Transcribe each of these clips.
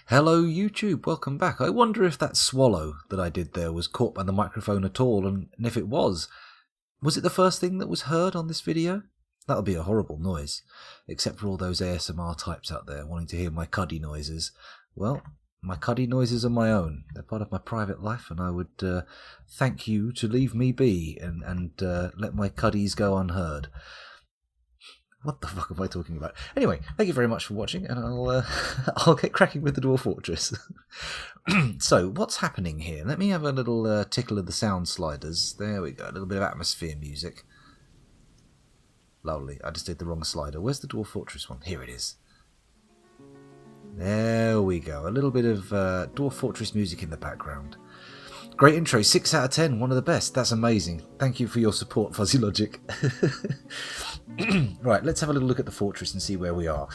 Hello YouTube, welcome back. I wonder if that swallow that I did there was caught by the microphone at all, and if it was it the first thing that was heard on this video? That would be a horrible noise, except for all those ASMR types out there wanting to hear my cuddy noises. Well, my cuddy noises are my own. They're part of my private life, and I would thank you to leave me be and let my cuddies go unheard. What the fuck am I talking about? Anyway, thank you very much for watching, and I'll get cracking with the Dwarf Fortress. So, what's happening here? Let me have a little tickle of the sound sliders. There we go, a little bit of atmosphere music. Lovely, I just did the wrong slider. Where's the Dwarf Fortress one? Here it is. There we go, a little bit of Dwarf Fortress music in the background. Great intro, 6 out of 10, one of the best. That's amazing. Thank you for your support, Fuzzy Logic. Right, let's have a little look at the fortress and see where we are.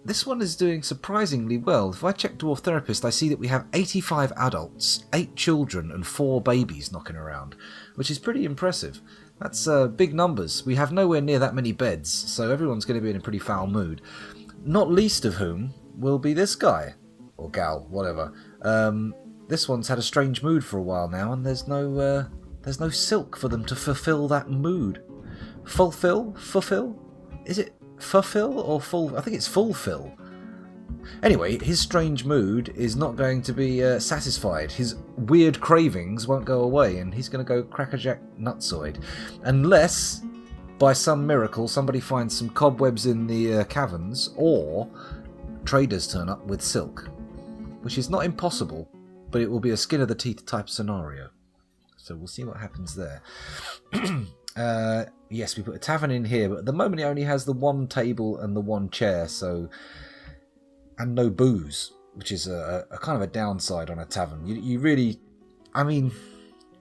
This one is doing surprisingly well. If I check Dwarf Therapist, I see that we have 85 adults, 8 children and 4 babies knocking around, which is pretty impressive. That's big numbers. We have nowhere near that many beds, so everyone's going to be in a pretty foul mood. Not least of whom will be this guy, or gal, whatever. This one's had a strange mood for a while now, and there's no silk for them to fulfill that mood. Fulfill? Is it fulfill or full? I think it's fulfill. Anyway, his strange mood is not going to be satisfied. His weird cravings won't go away, and he's going to go crackerjack nutsoid. Unless, by some miracle, somebody finds some cobwebs in the caverns, or traders turn up with silk. Which is not impossible, but it will be a skin of the teeth type scenario. So we'll see what happens there. Yes, we put a tavern in here, but at the moment it only has the one table and the one chair, so, and no booze, which is a kind of a downside on a tavern. You really,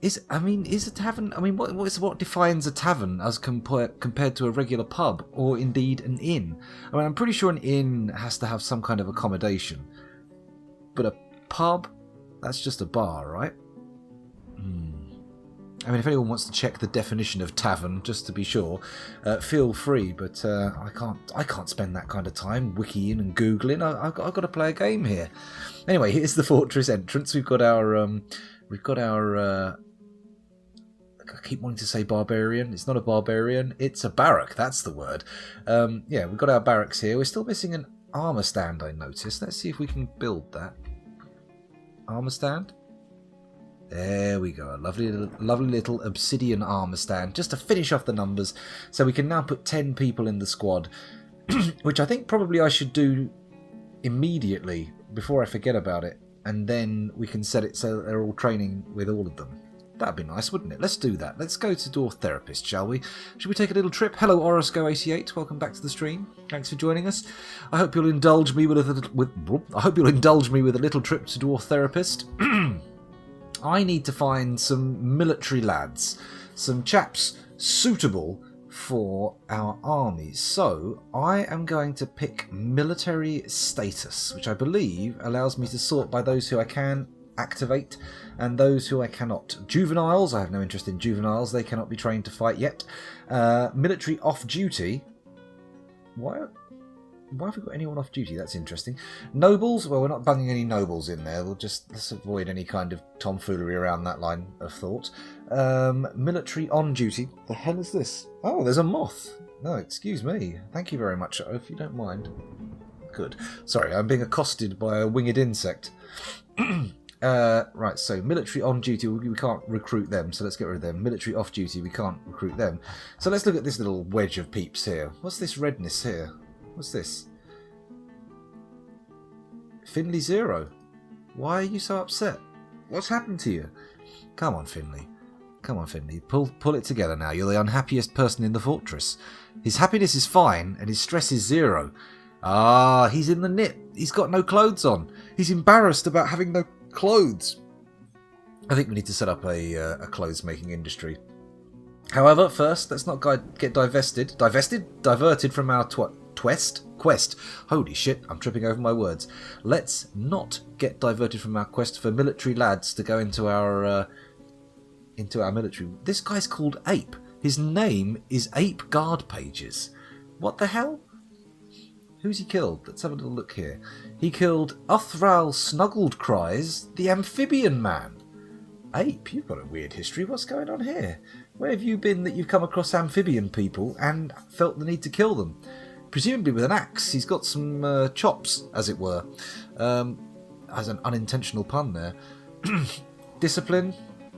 is a tavern? What defines a tavern as compared to a regular pub, or indeed an inn? I'm pretty sure an inn has to have some kind of accommodation, but a pub, that's just a bar, right? If anyone wants to check the definition of tavern, just to be sure, feel free. But I can't spend that kind of time wikiing and googling. I've got to play a game here. Anyway, here's the fortress entrance. We've got our I keep wanting to say barbarian. It's not a barbarian. It's a barrack. That's the word. Yeah, we've got our barracks here. We're still missing an armor stand, I noticed. Let's see if we can build that. Armor stand. There we go, a lovely little obsidian armor stand, just to finish off the numbers, so we can now put 10 people in the squad, which I think probably I should do immediately, before I forget about it, and then we can set it so that they're all training with all of them. That'd be nice, wouldn't it? Let's do that. Let's go to Dwarf Therapist, shall we? Should we take a little trip? Hello, Orosco88. Welcome back to the stream. Thanks for joining us. I hope you'll indulge me with a little trip to Dwarf Therapist. I need to find some military lads, some chaps suitable for our armies. So I am going to pick military status, which I believe allows me to sort by those who I can activate and those who I cannot. Juveniles, I have no interest in juveniles. They cannot be trained to fight yet. Military off duty. Why have we got anyone off duty? That's interesting. Nobles? Well, we're not bunging any nobles in there. Let's avoid any kind of tomfoolery around that line of thought. Military on duty. The hell is this? Oh, there's a moth. No, excuse me. Thank you very much, if you don't mind. Good. Sorry, I'm being accosted by a winged insect. Right, so military on duty, we can't recruit them, so let's get rid of them. Military off duty, we can't recruit them. So let's look at this little wedge of peeps here. What's this redness here? What's this? Finley 0. Why are you so upset? What's happened to you? Come on, Finley. Come on, Finley. Pull it together now. You're the unhappiest person in the fortress. His happiness is fine, and his stress is 0. Ah, he's in the knit. He's got no clothes on. He's embarrassed about having no clothes. I think we need to set up a clothes-making industry. However, first, let's not get diverted from our quest. Holy shit, I'm tripping over my words. Let's not get diverted from our quest for military lads to go into our military. This guy's called Ape. His name is Ape Guard Pages. What the hell? Who's he killed? Let's have a little look here. He killed Uthral Snuggled Cries, the amphibian man. Ape, you've got a weird history. What's going on here? Where have you been that you've come across amphibian people and felt the need to kill them? Presumably with an axe. He's got some chops, as it were. As an unintentional pun there. Discipline,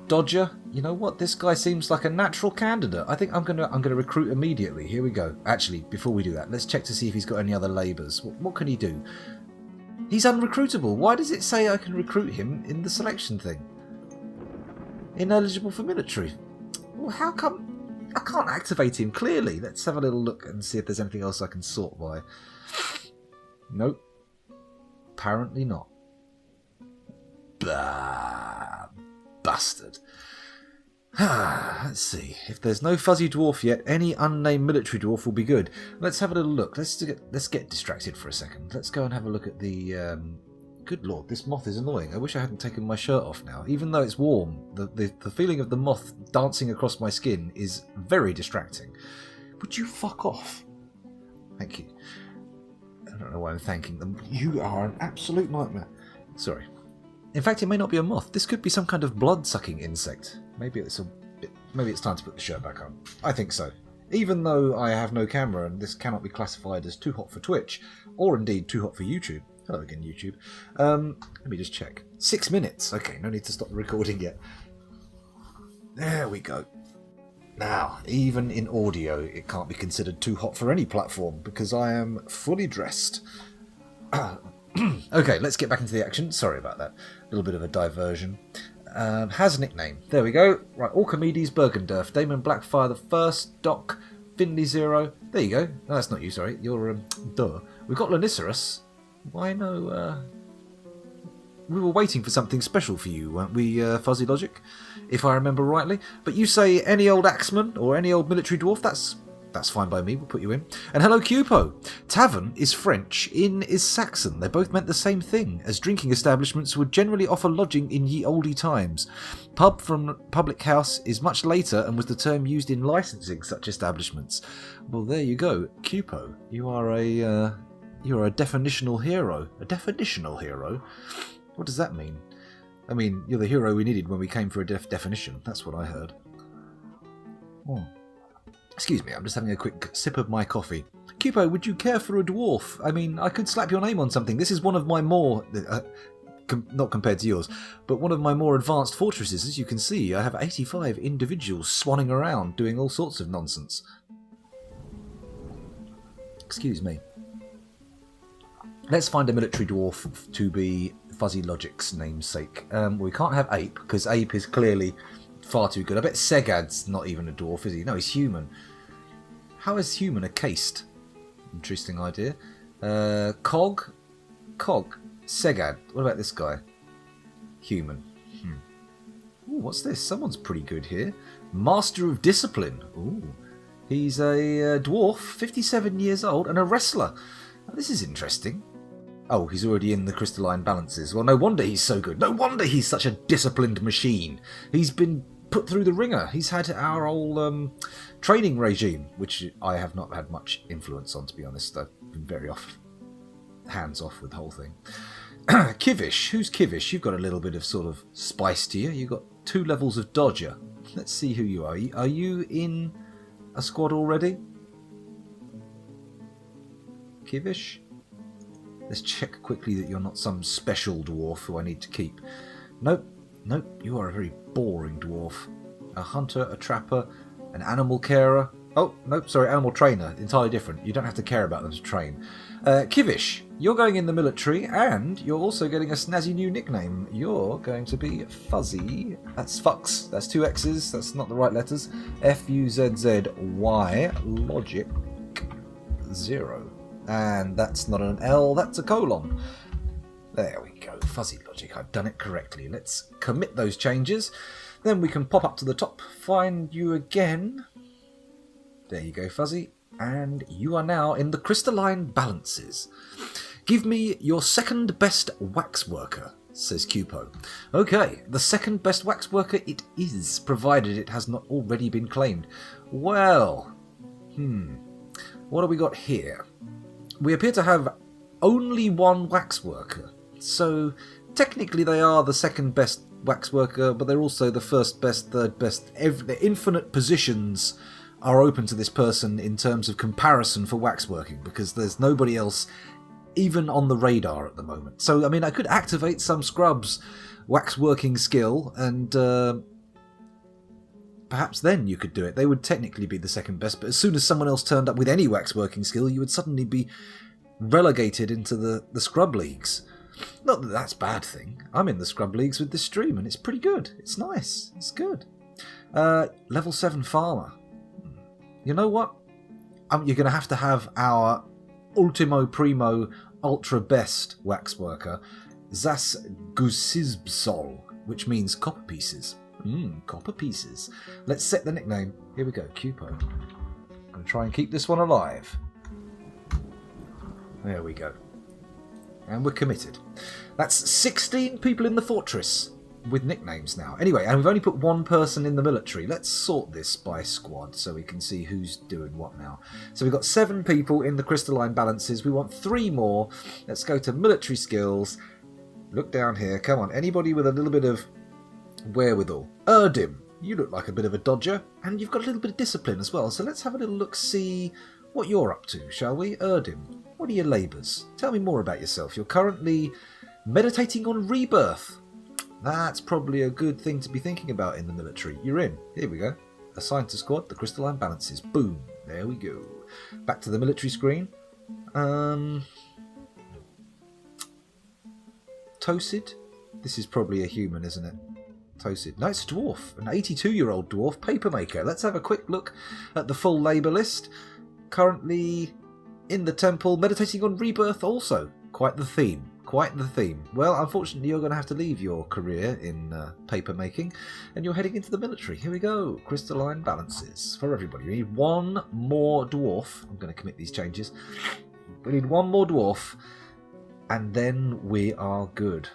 dodger. You know what? This guy seems like a natural candidate. I think I'm gonna recruit immediately. Here we go. Actually, before we do that, let's check to see if he's got any other labours. What can he do? He's unrecruitable. Why does it say I can recruit him in the selection thing? Ineligible for military. Well, how come I can't activate him? Clearly. Let's have a little look and see if there's anything else I can sort by. Nope. Apparently not. Bah, bastard. Let's see. If there's no fuzzy dwarf yet, any unnamed military dwarf will be good. Let's have a little look. Let's get distracted for a second. Let's go and have a look at the... Good lord, this moth is annoying. I wish I hadn't taken my shirt off now. Even though it's warm, the feeling of the moth dancing across my skin is very distracting. Would you fuck off? Thank you. I don't know why I'm thanking them. You are an absolute nightmare. Sorry. In fact, it may not be a moth. This could be some kind of blood-sucking insect. Maybe it's time to put the shirt back on. I think so. Even though I have no camera and this cannot be classified as too hot for Twitch, or indeed too hot for YouTube. Hello again, YouTube. Let me just check. 6 minutes. Okay, no need to stop the recording yet. There we go. Now, even in audio, it can't be considered too hot for any platform because I am fully dressed. Okay, let's get back into the action. Sorry about that. A little bit of a diversion. Has nickname. There we go. Right, Orchimedes Bergendorf, Damon Blackfire the First, Doc, Finley Zero. There you go. No, that's not you, sorry. You're, duh. We've got Lanicerus. Why no, we were waiting for something special for you, weren't we, Fuzzy Logic? If I remember rightly. But you say any old axeman or any old military dwarf, that's fine by me, we'll put you in. And hello, Cupo. Tavern is French, inn is Saxon. They both meant the same thing, as drinking establishments would generally offer lodging in ye olde times. Pub from public house is much later and was the term used in licensing such establishments. Well, there you go. Cupo, you're a definitional hero. A definitional hero? What does that mean? I mean, you're the hero we needed when we came for a definition. That's what I heard. Oh. Excuse me, I'm just having a quick sip of my coffee. Cupo, would you care for a dwarf? I mean, I could slap your name on something. This is one of my more... not compared to yours, but one of my more advanced fortresses. As you can see, I have 85 individuals swanning around doing all sorts of nonsense. Excuse me. Let's find a military dwarf to be Fuzzy Logic's namesake. We can't have Ape, because Ape is clearly far too good. I bet Segad's not even a dwarf, is he? No, he's human. How is human a caste? Interesting idea. Cog? Segad. What about this guy? Human. Ooh, what's this? Someone's pretty good here. Master of Discipline. Ooh. He's a dwarf, 57 years old, and a wrestler. Oh, this is interesting. Oh, he's already in the crystalline balances. Well, no wonder he's so good. No wonder he's such a disciplined machine. He's been put through the ringer. He's had our whole training regime, which I have not had much influence on, to be honest. I've been very hands off with the whole thing. Kivish. Who's Kivish? You've got a little bit of sort of spice to you. You've got 2 levels of dodger. Let's see who you are. Are you in a squad already? Kivish? Let's check quickly that you're not some special dwarf who I need to keep. Nope, you are a very boring dwarf. A hunter, a trapper, an animal carer. Oh, nope, sorry, animal trainer. Entirely different. You don't have to care about them to train. Kivish, you're going in the military and you're also getting a snazzy new nickname. You're going to be Fuzzy. That's Fux. That's 2 X's. That's not the right letters. Fuzzzy Logic 0. And that's not an L, that's a colon. There we go, Fuzzy Logic, I've done it correctly. Let's commit those changes. Then we can pop up to the top, find you again. There you go, Fuzzy. And you are now in the crystalline balances. Give me your second best waxworker, says Cupo. Okay, the second best waxworker it is, provided it has not already been claimed. Well, what have we got here? We appear to have only one waxworker, so technically they are the second best waxworker, but they're also the first best, third best. The infinite positions are open to this person in terms of comparison for waxworking, because there's nobody else even on the radar at the moment. So, I mean, I could activate some scrub's waxworking skill, and perhaps then you could do it. They would technically be the second best, but as soon as someone else turned up with any waxworking skill, you would suddenly be relegated into the scrub leagues. Not that that's a bad thing. I'm in the scrub leagues with this stream, and it's pretty good. It's nice. It's good. Level 7 farmer. You know what? You're going to have our ultimo primo ultra best waxworker, Zas Gusizbsol, which means copper pieces. Copper pieces. Let's set the nickname. Here we go, Cupo. I'm going to try and keep this one alive. There we go. And we're committed. That's 16 people in the fortress with nicknames now. Anyway, and we've only put one person in the military. Let's sort this by squad so we can see who's doing what now. So we've got 7 people in the crystalline balances. We want 3 more. Let's go to military skills. Look down here. Come on, anybody with a little bit of wherewithal. Erdim, you look like a bit of a dodger, and you've got a little bit of discipline as well. So let's have a little look, see what you're up to, shall we? Erdim, what are your labours? Tell me more about yourself. You're currently meditating on rebirth. That's probably a good thing to be thinking about in the military. You're in. Here we go. Assigned to squad, the crystalline balances. Boom. There we go. Back to the military screen. Tosid? This is probably a human, isn't it? Tosid. No, it's a dwarf. An 82-year-old dwarf papermaker. Let's have a quick look at the full labour list. Currently in the temple, meditating on rebirth also. Quite the theme. Quite the theme. Well, unfortunately, you're going to have to leave your career in papermaking, and you're heading into the military. Here we go. Crystalline balances for everybody. We need one more dwarf. I'm going to commit these changes. We need one more dwarf, and then we are good.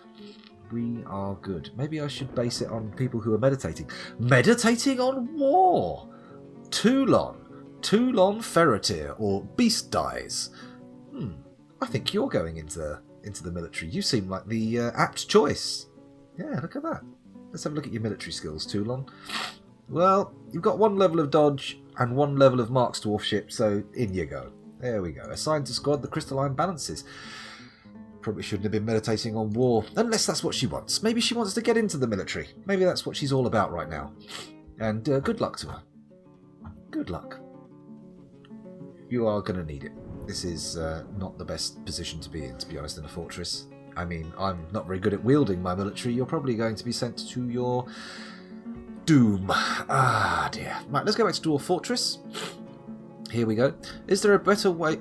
We are good. Maybe I should base it on people who are meditating. Meditating on war! Toulon Ferretir, or Beast Dies. I think you're going into the military. You seem like the apt choice. Yeah, look at that. Let's have a look at your military skills, Toulon. Well, you've got 1 level of dodge and 1 level of Mark's dwarfship, so in you go. There we go. Assigned to squad, the crystalline balances. Probably shouldn't have been meditating on war, unless that's what she wants. Maybe she wants to get into the military. Maybe that's what she's all about right now. And good luck to her. Good luck. You are going to need it. This is not the best position to be in, to be honest, in a fortress. I mean, I'm not very good at wielding my military. You're probably going to be sent to your doom. Ah, dear. Right, let's go back to Dwarf Fortress. Here we go. Is there a better way...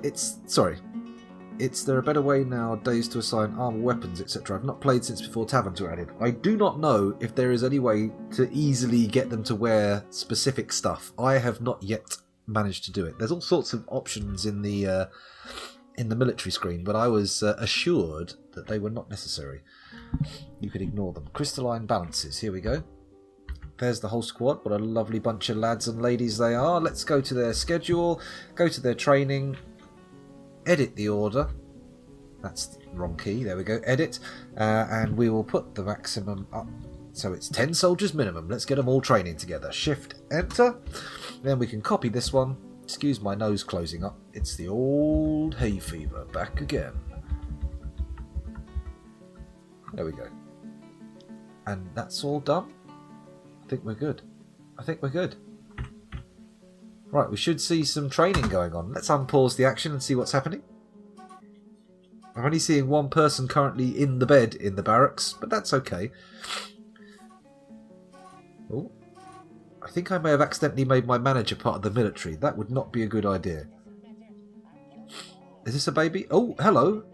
Is there a better way nowadays to assign armor, weapons, etc.? I've not played since before taverns were added. I do not know if there is any way to easily get them to wear specific stuff. I have not yet managed to do it. There's all sorts of options in the military screen, but I was assured that they were not necessary. You could ignore them. Crystalline balances. Here we go. There's the whole squad. What a lovely bunch of lads and ladies they are. Let's go to their schedule, go to their training, edit the order. That's the wrong key. There we go. Edit. And we will put the maximum up. So it's 10 soldiers minimum. Let's get them all training together. Shift, enter. Then we can copy this one. Excuse my nose closing up. It's the old hay fever back again. There we go. And that's all done. I think we're good. I think we're good. Right, we should see some training going on. Let's unpause the action and see what's happening. I'm only seeing one person currently in the bed in the barracks, but that's okay. Oh, I think I may have accidentally made my manager part of the military. That would not be a good idea. Is this a baby? Oh, hello.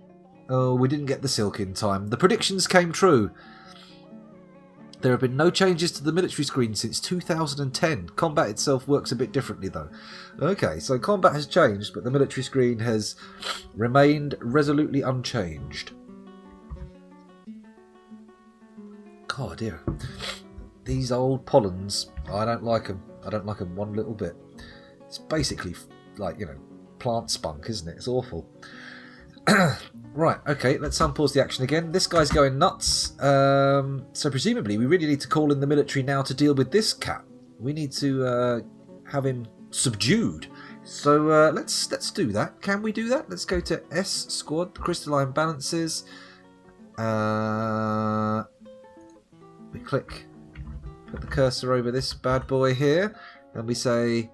Oh, we didn't get the silk in time. The predictions came true. There have been no changes to the military screen since 2010. Combat itself works a bit differently though. Okay, so combat has changed, but the military screen has remained resolutely unchanged. God, dear. These old pollens, I don't like them. I don't like them one little bit. It's basically like, you know, plant spunk, isn't it? It's awful. Right, okay, let's unpause the action again. This guy's going nuts. So presumably we really need to call in the military now to deal with this cat. We need to have him subdued. So let's do that. Can we do that? Let's go to S squad, crystalline balances. We put the cursor over this bad boy here, and we say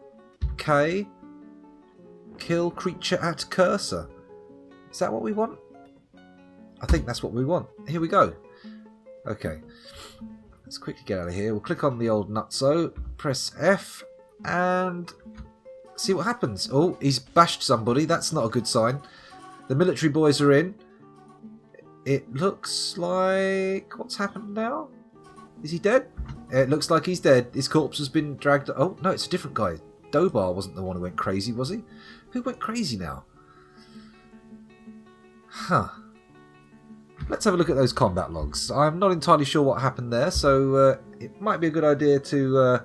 K, kill creature at cursor. Is that what we want? I think that's what we want. Here we go. Okay. Let's quickly get out of here. We'll click on the old nutso, press F, and see what happens. Oh, he's bashed somebody. That's not a good sign. The military boys are in. It looks like... What's happened now? Is he dead? It looks like he's dead. His corpse has been dragged... Oh, no, it's a different guy. Dobar wasn't the one who went crazy, was he? Who went crazy now? Huh. Let's have a look at those combat logs. I'm not entirely sure what happened there, so it might be a good idea to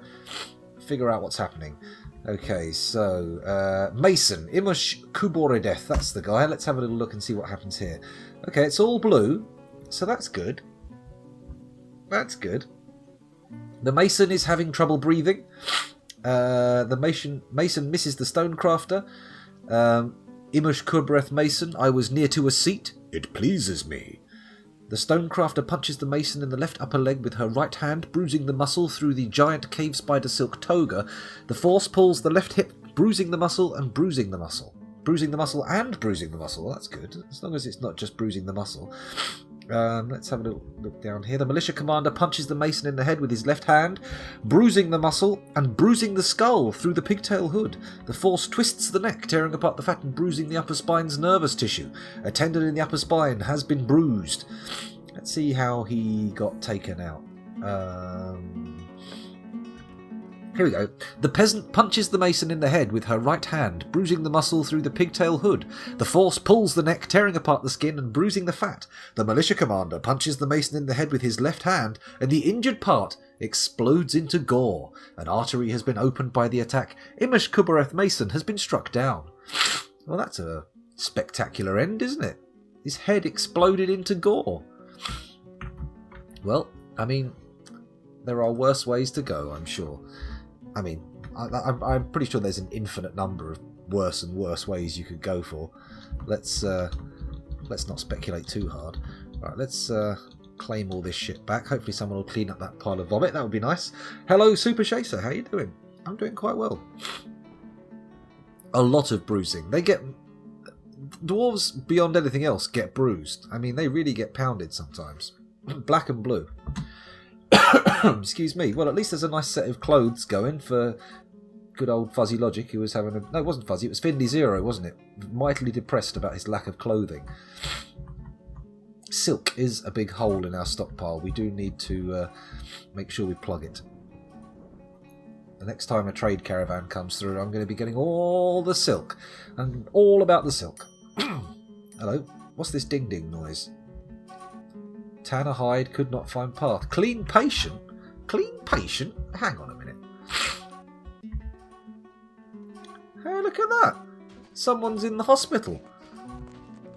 figure out what's happening. Okay, so Mason, Imush Kuboredeth, that's the guy. Let's have a little look and see what happens here. Okay, it's all blue, so that's good. That's good. The Mason is having trouble breathing. The Mason misses the Stonecrafter. Imush Kubreth Mason, I was near to a seat. It pleases me. The Stonecrafter punches the Mason in the left upper leg with her right hand, bruising the muscle through the giant cave spider silk toga. The Force pulls the left hip, bruising the muscle and bruising the muscle. Bruising the muscle and bruising the muscle. Well, that's good, as long as it's not just bruising the muscle. Let's have a little look down here. The militia commander punches the Mason in the head with his left hand, bruising the muscle and bruising the skull through the pigtail hood. The Force twists the neck, tearing apart the fat and bruising the upper spine's nervous tissue. A tendon in the upper spine has been bruised. Let's see how he got taken out. Here we go. The peasant punches the Mason in the head with her right hand, bruising the muscle through the pigtail hood. The Force pulls the neck, tearing apart the skin and bruising the fat. The militia commander punches the Mason in the head with his left hand, and the injured part explodes into gore. An artery has been opened by the attack. Imush Kubereth Mason has been struck down. Well, that's a spectacular end, isn't it? His head exploded into gore. Well, I mean, there are worse ways to go, I'm sure. I mean, I'm pretty sure there's an infinite number of worse and worse ways you could go for. Let's not speculate too hard. Right, let's claim all this shit back. Hopefully someone will clean up that pile of vomit. That would be nice. Hello, Super Chaser. How you doing? I'm doing quite well. A lot of bruising. Dwarves, beyond anything else, get bruised. I mean, they really get pounded sometimes. Black and blue. Excuse me. Well, at least there's a nice set of clothes going for good old Fuzzy Logic, who was having a... No, it wasn't Fuzzy, it was Finley Zero, wasn't it? Mightily depressed about his lack of clothing. Silk is a big hole in our stockpile. We do need to make sure we plug it. The next time a trade caravan comes through, I'm going to be getting all the silk. And all about the silk. Hello. What's this ding-ding noise? Tanner hide, could not find path. Clean patient? Clean patient? Hang on a minute. Hey, look at that. Someone's in the hospital.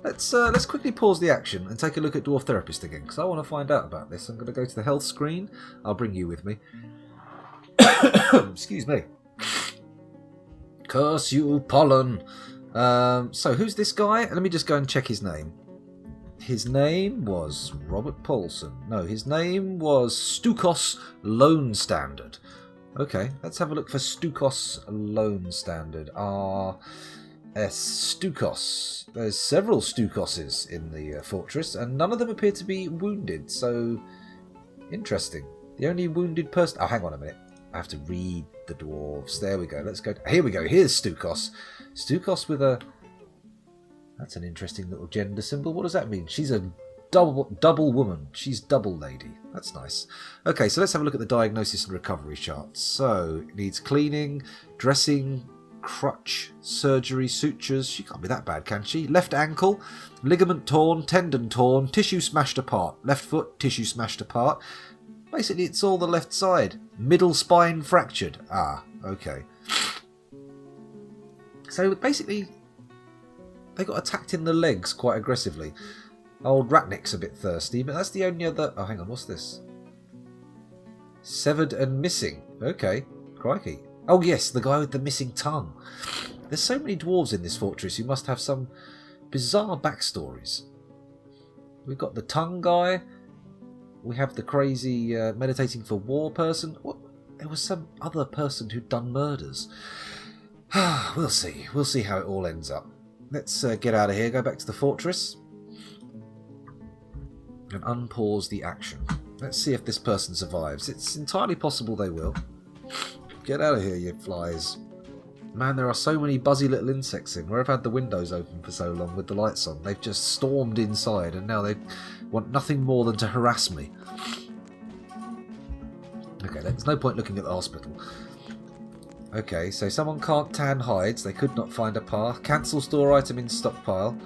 Let's quickly pause the action and take a look at Dwarf Therapist again, because I want to find out about this. I'm going to go to the health screen. I'll bring you with me. Excuse me. Curse you, pollen. So, who's this guy? Let me just go and check his name. His name was Robert Paulson. No, his name was Stukos Lone Standard. Okay, let's have a look for Stukos Lone Standard. Stukos. There's several Stukoses in the fortress, and none of them appear to be wounded, so interesting. The only wounded person... Oh, hang on a minute. I have to read the dwarves. There we go. Let's go. Here we go. Here's Stukos. Stukos with a... That's an interesting little gender symbol. What does that mean? She's a double woman. She's double lady. That's nice. Okay, so let's have a look at the diagnosis and recovery charts. So, it needs cleaning, dressing, crutch, surgery, sutures. She can't be that bad, can she? Left ankle, ligament torn, tendon torn, tissue smashed apart. Left foot, tissue smashed apart. Basically, it's all the left side. Middle spine fractured. Ah, okay. So, basically... They got attacked in the legs quite aggressively. Old Ratnick's a bit thirsty, but that's the only other... Oh, hang on, what's this? Severed and missing. Okay, crikey. Oh yes, the guy with the missing tongue. There's so many dwarves in this fortress who must have some bizarre backstories. We've got the tongue guy. We have the crazy meditating for war person. What? There was some other person who'd done murders. We'll see. We'll see how it all ends up. Let's get out of here, go back to the fortress, and unpause the action. Let's see if this person survives. It's entirely possible they will. Get out of here, you flies. Man, there are so many buzzy little insects in. Where I've had the windows open for so long with the lights on, they've just stormed inside, and now they want nothing more than to harass me. Okay, there's no point looking at the hospital. Okay, so someone can't tan hides. They could not find a path. Cancel store item in stockpile.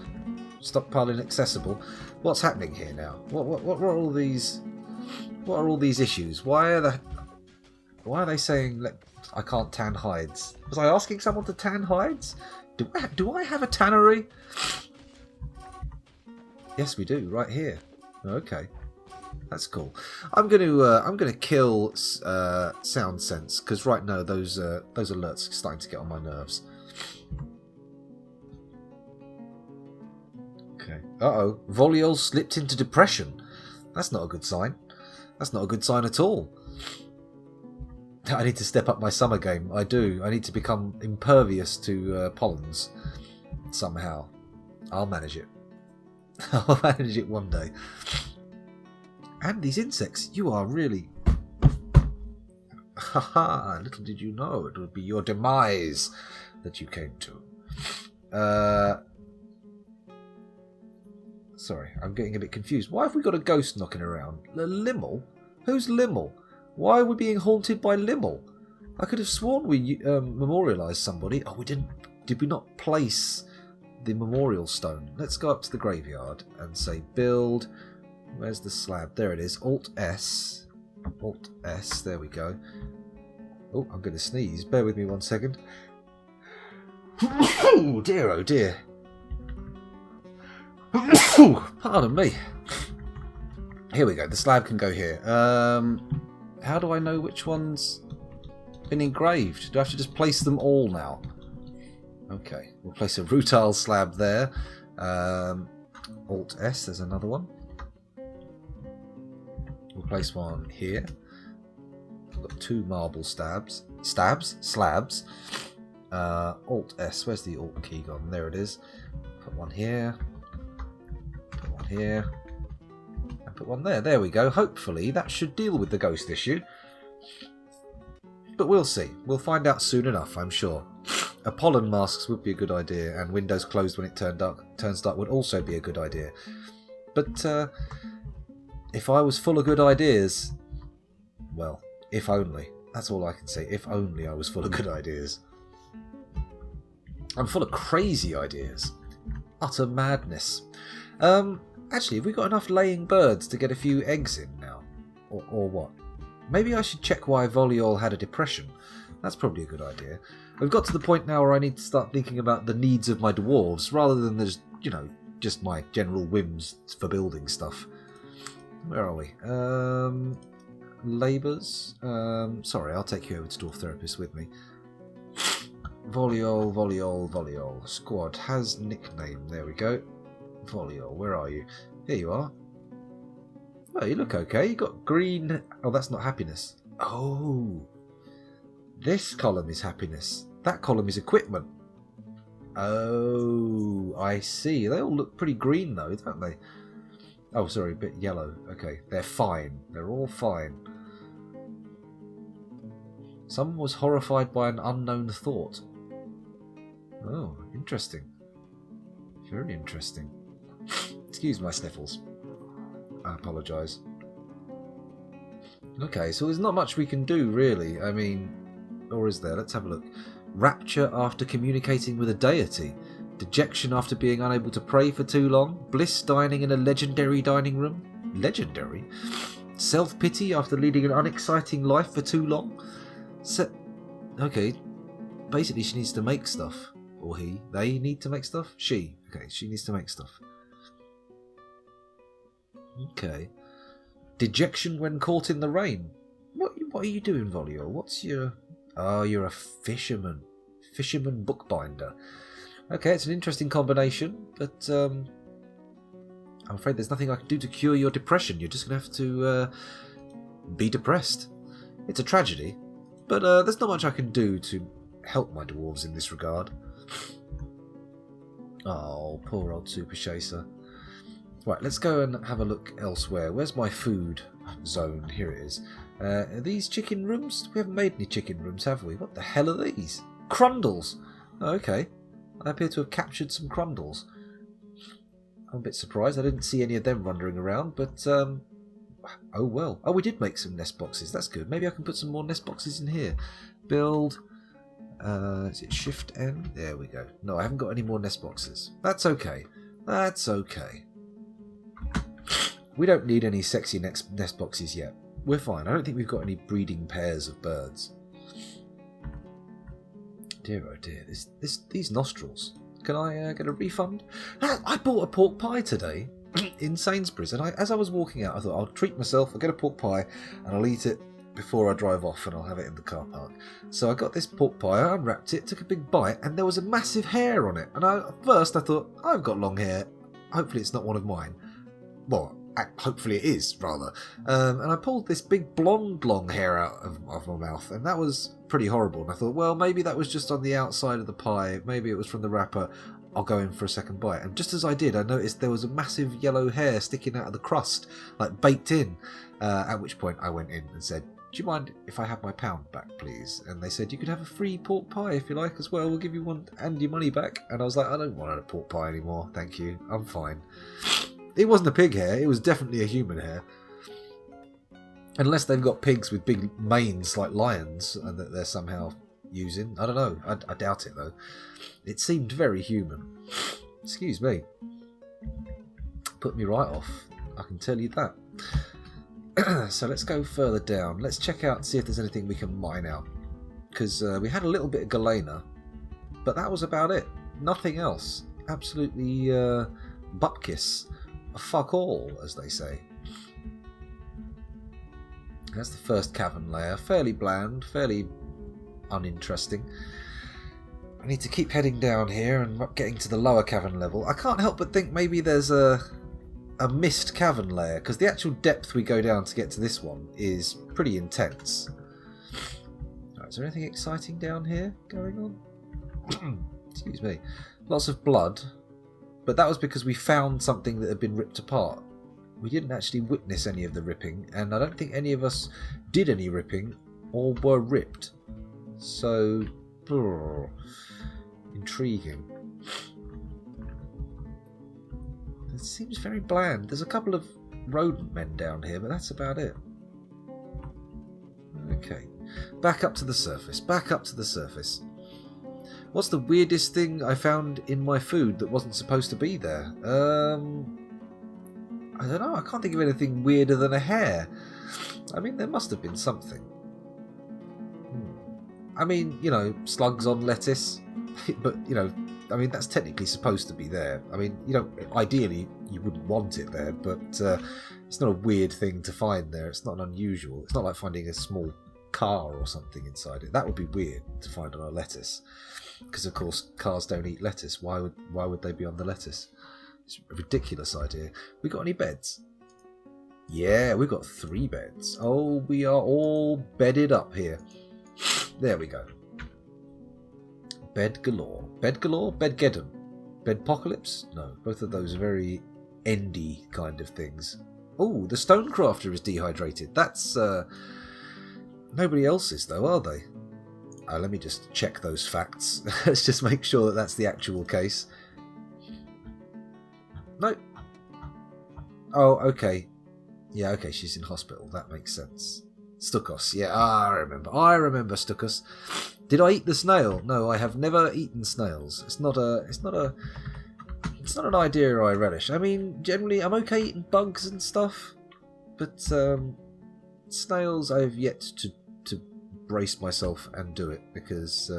Stockpile inaccessible. What's happening here now? What are all these? What are all these issues? Why are they saying I can't tan hides? Was I asking someone to tan hides? Do I have a tannery? Yes, we do, right here. Okay, that's cool. I'm gonna kill sound sense because right now those alerts are starting to get on my nerves. Okay. Uh-oh, Voliol slipped into depression. That's not a good sign. That's not a good sign at all. I need to step up my summer game. I do. I need to become impervious to pollens somehow. I'll manage it. I'll manage it one day. And these insects, you are really... Haha, little did you know it would be your demise that you came to. Sorry, I'm getting a bit confused. Why have we got a ghost knocking around? Limmel? Who's Limmel? Why are we being haunted by Limmel? I could have sworn we memorialised somebody. Oh, we didn't. Did we not place the memorial stone? Let's go up to the graveyard and say build. Where's the slab? There it is. Alt S. Alt S. There we go. Oh, I'm going to sneeze. Bear with me 1 second. Oh dear, oh dear. Pardon me. Here we go. The slab can go here. How do I know which one's been engraved? Do I have to just place them all now? Okay, we'll place a rutile slab there. Alt S, there's another one. We'll place one here. We've got 2 marble slabs. Alt S, where's the Alt key gone? There it is. Put one here. Put one here. And put one there. There we go. Hopefully that should deal with the ghost issue. But we'll see. We'll find out soon enough, I'm sure. A pollen masks would be a good idea, and windows closed when it turns dark would also be a good idea. But if I was full of good ideas, well, if only. That's all I can say. If only I was full of good ideas. I'm full of crazy ideas. Utter madness. Actually, have we got enough laying birds to get a few eggs in now? Or what? Maybe I should check why Voliol had a depression. That's probably a good idea. We've got to the point now where I need to start thinking about the needs of my dwarves, rather than just, you know, just my general whims for building stuff. Where are we? Labours? Sorry, I'll take you over to Dwarf Therapist with me. Voliol. Squad has nickname. There we go. Voliol, where are you? Here you are. Oh, you look okay. You got green... Oh, that's not happiness. Oh. This column is happiness. That column is equipment. Oh, I see. They all look pretty green though, don't they? Oh, sorry, a bit yellow. Okay, they're fine. They're all fine. Someone was horrified by an unknown thought. Oh, interesting. Very interesting. Excuse my sniffles. I apologise. Okay, so there's not much we can do, really. I mean, or is there? Let's have a look. Rapture after communicating with a deity. Dejection after being unable to pray for too long. Bliss dining in a legendary dining room. Legendary? Self-pity after leading an unexciting life for too long. Okay, basically she needs to make stuff. Or he. They need to make stuff? She. Okay, she needs to make stuff. Okay. Dejection when caught in the rain. What are you doing, Volio? What's your... Oh, you're a fisherman. Fisherman bookbinder. Okay, it's an interesting combination, but I'm afraid there's nothing I can do to cure your depression. You're just going to have to be depressed. It's a tragedy, but there's not much I can do to help my dwarves in this regard. Oh, poor old Super Chaser. Right, let's go and have a look elsewhere. Where's my food zone? Here it is. Are these chicken rooms? We haven't made any chicken rooms, have we? What the hell are these? Crundles! Oh, okay. I appear to have captured some crundles. I'm a bit surprised. I didn't see any of them wandering around, but... oh, well. Oh, we did make some nest boxes. That's good. Maybe I can put some more nest boxes in here. Build... is it Shift N? There we go. No, I haven't got any more nest boxes. That's okay. That's okay. We don't need any sexy nest boxes yet. We're fine. I don't think we've got any breeding pairs of birds. Dear oh dear, these nostrils. Can I get a refund? I bought a pork pie today in Sainsbury's, and as I was walking out, I thought I'll treat myself. I'll get a pork pie, and I'll eat it before I drive off, and I'll have it in the car park. So I got this pork pie, I unwrapped it, took a big bite, and there was a massive hair on it. And at first I thought, I've got long hair. Hopefully it's not one of mine. Well, hopefully it is, rather. And I pulled this big blonde long hair out of my mouth, and that was pretty horrible. And I thought, well, maybe that was just on the outside of the pie. Maybe it was from the wrapper. I'll go in for a second bite. And just as I did, I noticed there was a massive yellow hair sticking out of the crust, like baked in. At which point I went in and said, do you mind if I have my £1 back, please? And they said, you could have a free pork pie if you like as well. We'll give you one and your money back. And I was like, I don't want a pork pie anymore. Thank you. I'm fine. It wasn't a pig hair. It was definitely a human hair. Unless they've got pigs with big manes like lions and that they're somehow using. I don't know. I doubt it, though. It seemed very human. Excuse me. Put me right off. I can tell you that. So let's go further down. Let's check out, see if there's anything we can mine out. Because we had a little bit of galena, but that was about it. Nothing else. Absolutely bupkis. Fuck all, as they say. That's the first cavern layer. Fairly bland, fairly uninteresting. I need to keep heading down here and getting to the lower cavern level. I can't help but think maybe there's a missed cavern layer, because the actual depth we go down to get to this one is pretty intense. Right, is there anything exciting down here going on? Excuse me. Lots of blood, but that was because we found something that had been ripped apart. We didn't actually witness any of the ripping, and I don't think any of us did any ripping or were ripped. So, intriguing. It seems very bland. There's a couple of rodent men down here, but that's about it. Okay. Back up to the surface. Back up to the surface. What's the weirdest thing I found in my food that wasn't supposed to be there? I don't know. I can't think of anything weirder than a hair. I mean, there must have been something. I mean, you know, slugs on lettuce. But, you know, I mean, that's technically supposed to be there. I mean, you know, ideally you wouldn't want it there, but it's not a weird thing to find there. It's not unusual. It's not like finding a small car or something inside it. That would be weird to find on a lettuce, because of course cars don't eat lettuce. Why would they be on the lettuce? It's a ridiculous idea. We got any beds? Yeah, we've got 3 beds. Oh, we are all bedded up here. There we go. Bed galore. Bed galore? Bedgeddon. Bedpocalypse? No, both of those are very endy kind of things. Oh, the Stonecrafter is dehydrated. That's, nobody else is though, are they? Let me just check those facts. Let's just make sure that that's the actual case. No. Oh, okay. Yeah, okay, she's in hospital. That makes sense. Stukos. Yeah, I remember. I remember Stukos. Did I eat the snail? No, I have never eaten snails. It's not an idea I relish. I mean, generally I'm okay eating bugs and stuff, but snails I've yet to brace myself and do it, because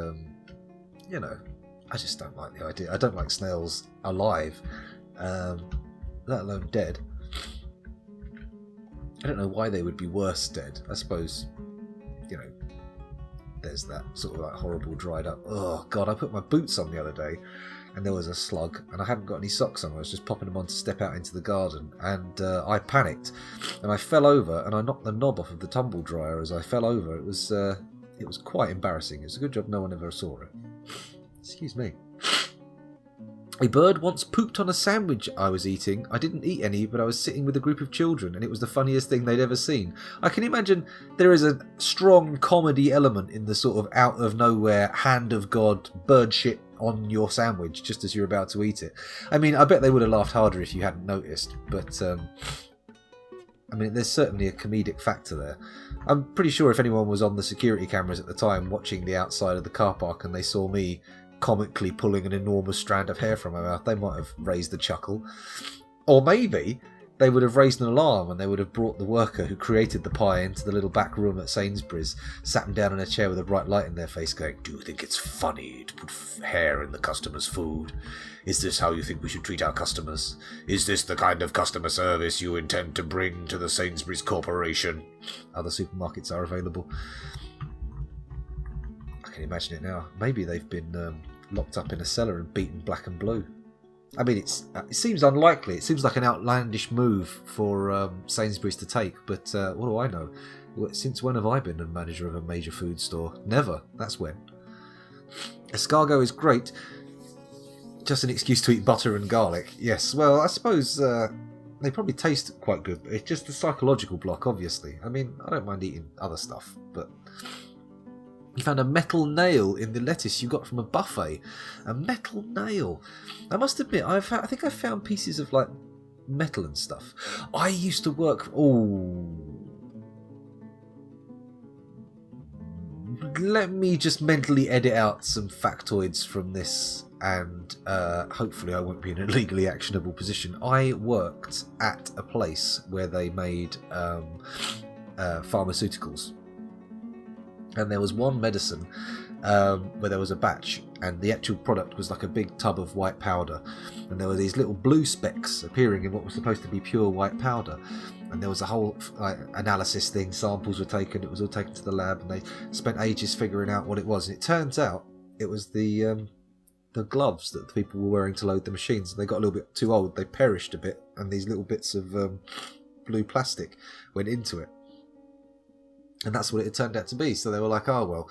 you know, I just don't like the idea. I don't like snails alive, let alone dead. I don't know why they would be worse dead. I suppose, you know, there's that sort of like horrible dried up. Oh God, I put my boots on the other day and there was a slug and I hadn't got any socks on. I was just popping them on to step out into the garden and I panicked and I fell over and I knocked the knob off of the tumble dryer as I fell over. It was quite embarrassing. It's a good job no one ever saw it. Excuse me. A bird once pooped on a sandwich I was eating. I didn't eat any, but I was sitting with a group of children, and it was the funniest thing they'd ever seen. I can imagine there is a strong comedy element in the sort of out-of-nowhere, hand-of-God, bird shit on your sandwich just as you're about to eat it. I mean, I bet they would have laughed harder if you hadn't noticed, but I mean, there's certainly a comedic factor there. I'm pretty sure if anyone was on the security cameras at the time watching the outside of the car park and they saw me comically pulling an enormous strand of hair from my mouth, they might have raised a chuckle. Or maybe they would have raised an alarm and they would have brought the worker who created the pie into the little back room at Sainsbury's, sat them down in a chair with a bright light in their face going, "Do you think it's funny to put hair in the customer's food? Is this how you think we should treat our customers? Is this the kind of customer service you intend to bring to the Sainsbury's Corporation?" Other supermarkets are available. I can imagine it now. Maybe they've been locked up in a cellar and beaten black and blue. I mean, it seems unlikely. It seems like an outlandish move for Sainsbury's to take, but what do I know? Since when have I been a manager of a major food store? Never. That's when. Escargot is great. Just an excuse to eat butter and garlic. Yes, well, I suppose they probably taste quite good. It's just the psychological block, obviously. I mean, I don't mind eating other stuff, but... You found a metal nail in the lettuce you got from a buffet. A metal nail. I must admit, I think I found pieces of, like, metal and stuff. I used to work... Oh... Let me just mentally edit out some factoids from this, and hopefully I won't be in a legally actionable position. I worked at a place where they made pharmaceuticals. And there was one medicine where there was a batch, and the actual product was like a big tub of white powder, and there were these little blue specks appearing in what was supposed to be pure white powder, and there was a whole analysis thing. Samples were taken, it was all taken to the lab, and they spent ages figuring out what it was, and it turns out it was the gloves that the people were wearing to load the machines. They got a little bit too old, they perished a bit, and these little bits of blue plastic went into it. And that's what it turned out to be. So they were like, "Oh well,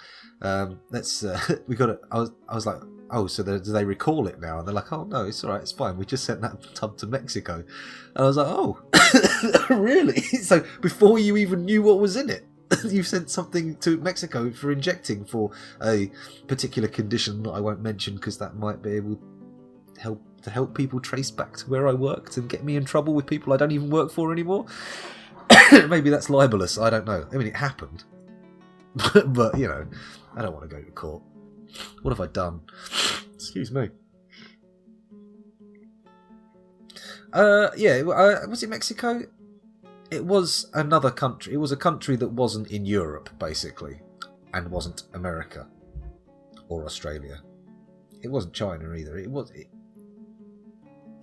let's we got it." I was like, "Oh, so do they recall it now?" And they're like, "Oh no, it's all right, it's fine. We just sent that tub to Mexico." And I was like, "Oh, really?" So before you even knew what was in it, you sent something to Mexico for injecting for a particular condition that I won't mention because that might be able to help people trace back to where I worked and get me in trouble with people I don't even work for anymore. Maybe that's libelous, I don't know. I mean, it happened. But, you know, I don't want to go to court. What have I done? Excuse me. Was it Mexico? It was another country. It was a country that wasn't in Europe, basically. And wasn't America. Or Australia. It wasn't China either.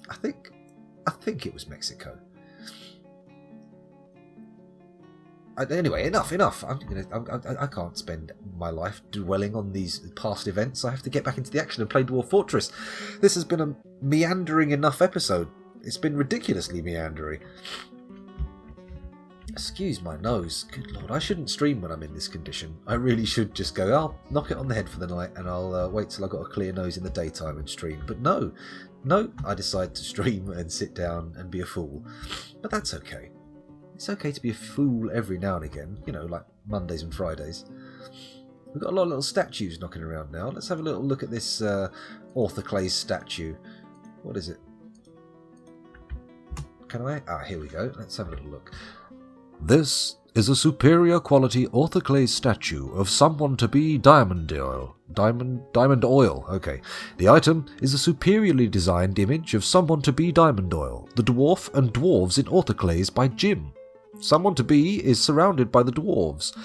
I think it was Mexico. Anyway, enough. I can't spend my life dwelling on these past events. I have to get back into the action and play Dwarf Fortress. This has been a meandering enough episode. It's been ridiculously meandering. Excuse my nose. Good lord, I shouldn't stream when I'm in this condition. I really should just go, I'll knock it on the head for the night and I'll wait till I've got a clear nose in the daytime and stream. But no, I decide to stream and sit down and be a fool. But that's okay. It's okay to be a fool every now and again, you know, like Mondays and Fridays. We've got a lot of little statues knocking around now. Let's have a little look at this orthoclase statue. What is it? Can I? Ah, here we go. Let's have a little look. This is a superior quality orthoclase statue of someone to be diamond oil. Diamond oil, okay. The item is a superiorly designed image of someone to be diamond oil, the dwarf and dwarves in orthoclase by Jim. Someone to be is surrounded by the dwarves.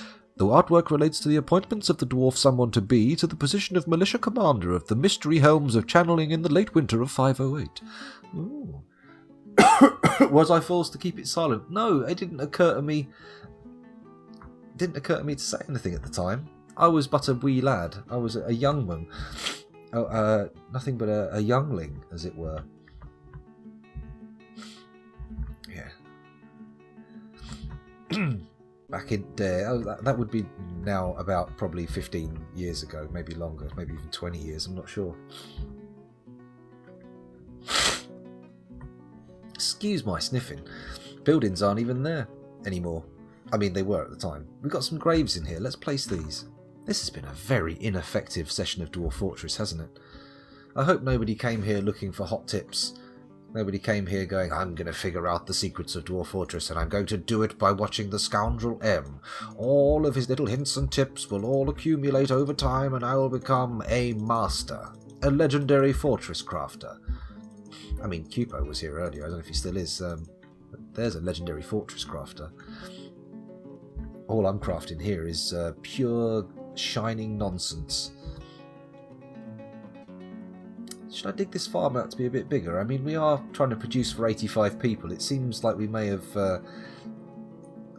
The artwork relates to the appointments of the dwarf someone-to-be to the position of militia commander of the mystery helms of channeling in the late winter of 508. Ooh. Was I forced to keep it silent? No, it didn't occur to me. Didn't occur to me to say anything at the time. I was but a wee lad. I was a young one. Nothing but a youngling, as it were. Yeah. Back in there, that would be now about probably 15 years ago, maybe longer, maybe even 20 years, I'm not sure. Excuse my sniffing. Buildings aren't even there anymore. I mean, they were at the time. We've got some graves in here. Let's place these. This has been a very ineffective session of Dwarf Fortress, hasn't it? I hope nobody came here looking for hot tips. Nobody came here going, I'm going to figure out the secrets of Dwarf Fortress, and I'm going to do it by watching the scoundrel M. All of his little hints and tips will all accumulate over time, and I will become a master. A legendary fortress crafter. I mean, Cupo was here earlier. I don't know if he still is. There's a legendary fortress crafter. All I'm crafting here is pure, shining nonsense. Should I dig this farm out to be a bit bigger? I mean, we are trying to produce for 85 people. It seems like we may have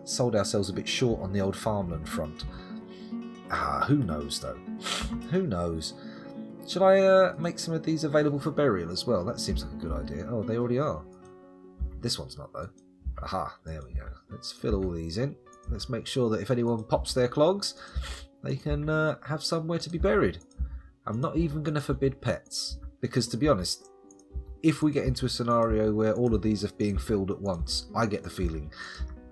sold ourselves a bit short on the old farmland front. Who knows, though? Who knows? Should I make some of these available for burial as well? That seems like a good idea. Oh, they already are. This one's not, though. Aha, there we go. Let's fill all these in. Let's make sure that if anyone pops their clogs, they can have somewhere to be buried. I'm not even going to forbid pets. Because, to be honest, if we get into a scenario where all of these are being filled at once, I get the feeling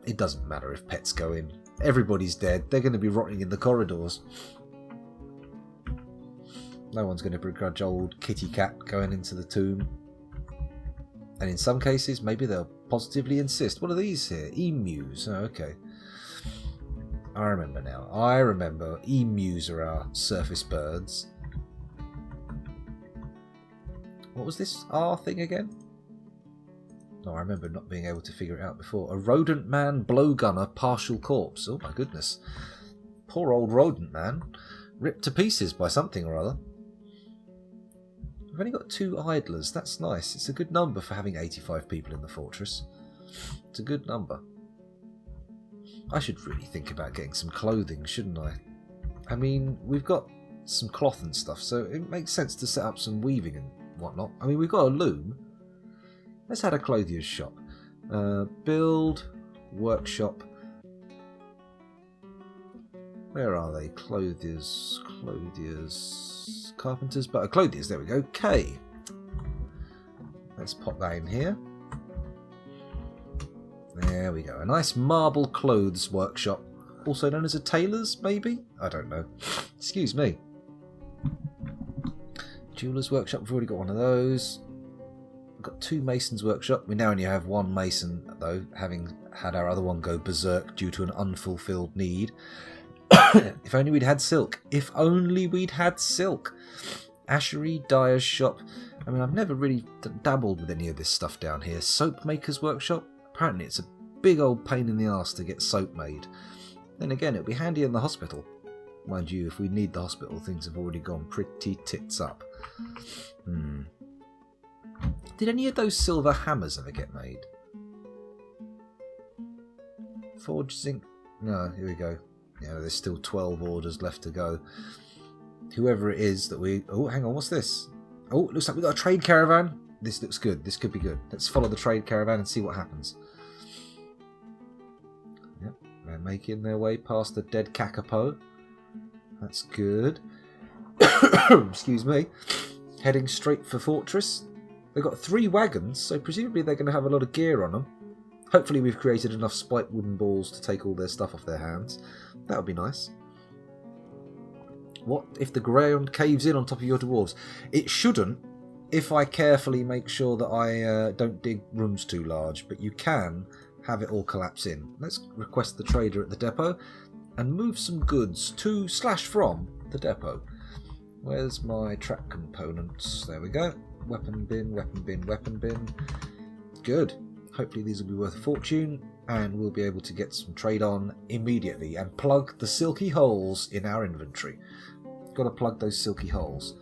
it doesn't matter if pets go in. Everybody's dead. They're going to be rotting in the corridors. No one's going to begrudge old kitty cat going into the tomb. And in some cases, maybe they'll positively insist. What are these here? Emus. Oh, okay. I remember now. I remember. Emus are our surface birds. What was this R thing again? Oh, I remember not being able to figure it out before. A rodent man blowgunner partial corpse. Oh my goodness. Poor old rodent man. Ripped to pieces by something or other. We've only got 2 idlers. That's nice. It's a good number for having 85 people in the fortress. It's a good number. I should really think about getting some clothing, shouldn't I? I mean, we've got some cloth and stuff, so it makes sense to set up some weaving and whatnot. I mean, we've got a loom. Let's add a clothier's shop. Build, workshop. Where are they? Clothiers, carpenters, but clothiers, there we go. K. Let's pop that in here. There we go. A nice marble clothes workshop. Also known as a tailor's, maybe? I don't know. Excuse me. Jeweller's workshop, we've already got one of those. We've got 2 masons' workshop. We now only have 1 mason, though, having had our other one go berserk due to an unfulfilled need. If only we'd had silk. If only we'd had silk. Ashery, dyer's shop. I mean, I've never really dabbled with any of this stuff down here. Soap maker's workshop. Apparently it's a big old pain in the arse to get soap made. Then again, it'll be handy in the hospital. Mind you, if we need the hospital, things have already gone pretty tits up. Did any of those silver hammers ever get made? Forge zinc? No, here we go. Yeah, there's still 12 orders left to go. Whoever it is that we... Oh, hang on, what's this? Oh, it looks like we've got a trade caravan. This looks good. This could be good. Let's follow the trade caravan and see what happens. Yep, they're making their way past the dead Kakapo. That's good. Excuse me. Heading straight for Fortress. They've got 3 wagons, so presumably they're going to have a lot of gear on them. Hopefully we've created enough spiked wooden balls to take all their stuff off their hands. That would be nice. What if the ground caves in on top of your dwarves? It shouldn't, if I carefully make sure that I don't dig rooms too large, but you can have it all collapse in. Let's request the trader at the depot and move some goods to/from the depot. Where's my track components? There we go. Weapon bin, weapon bin, weapon bin. Good. Hopefully these will be worth a fortune. and we'll be able to get some trade on immediately and plug the silky holes in our inventory. Got to plug those silky holes.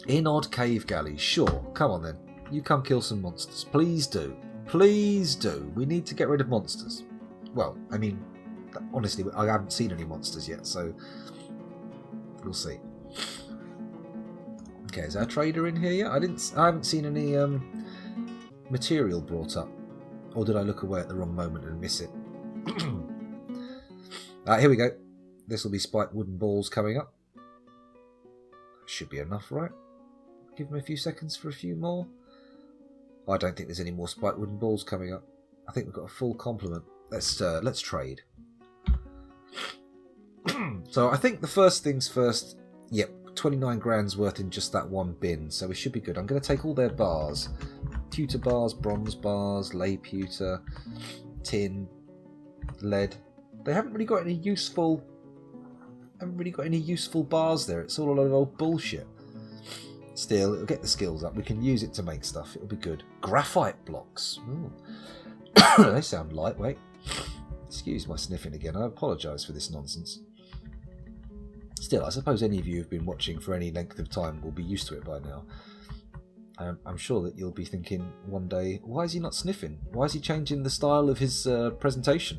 In odd cave galleys, sure. Come on then. You come kill some monsters. Please do. Please do. We need to get rid of monsters. Well, I mean, honestly, I haven't seen any monsters yet, so we'll see. Okay, is our trader in here yet? I haven't seen any material brought up. Or did I look away at the wrong moment and miss it? Here we go. This will be spiked wooden balls coming up. That should be enough, right? Give them a few seconds for a few more. I don't think there's any more spiked wooden balls coming up. I think we've got a full complement. Let's trade. So I think the first things first. Yep, 29 grand's worth in just that one bin, so we should be good. I'm going to take all their bars. Pewter bars, bronze bars, lay pewter, tin, lead. They haven't really got any useful bars there. It's all a load of old bullshit. Still, it'll get the skills up. We can use it to make stuff. It'll be good. Graphite blocks. They sound lightweight. Excuse my sniffing again. I apologise for this nonsense. Still, I suppose any of you who've been watching for any length of time will be used to it by now. I'm sure that you'll be thinking one day, why is he not sniffing? Why is he changing the style of his presentation?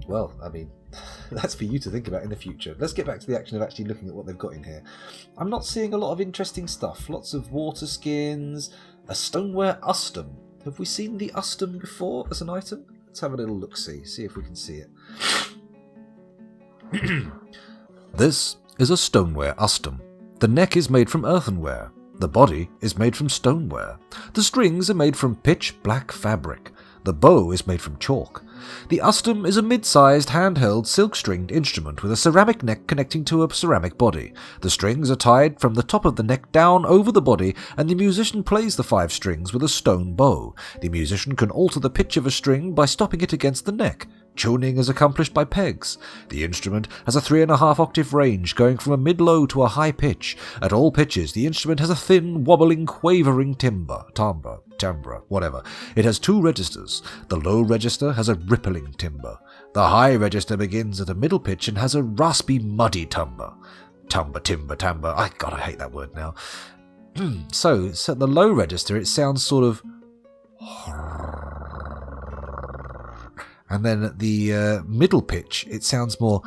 Well, I mean, that's for you to think about in the future. Let's get back to the action of actually looking at what they've got in here. I'm not seeing a lot of interesting stuff. Lots of water skins, a stoneware ustum. Have we seen the ustum before as an item? Let's have a little look-see, see if we can see it. This is a stoneware ustum. The neck is made from earthenware. The body is made from stoneware. The strings are made from pitch black fabric. The bow is made from chalk. The ustum is a mid-sized handheld silk-stringed instrument with a ceramic neck connecting to a ceramic body. The strings are tied from the top of the neck down over the body, and the musician plays the 5 strings with a stone bow. The musician can alter the pitch of a string by stopping it against the neck. Tuning is accomplished by pegs. The instrument has a 3.5 octave range, going from a mid-low to a high pitch. At all pitches, the instrument has a thin, wobbling, quavering timbre, whatever. It has 2 registers. The low register has a rippling timbre. The high register begins at a middle pitch and has a raspy, muddy timbre. Timbre. I hate that word now. So at the low register, it sounds sort of... And then at the middle pitch, it sounds more...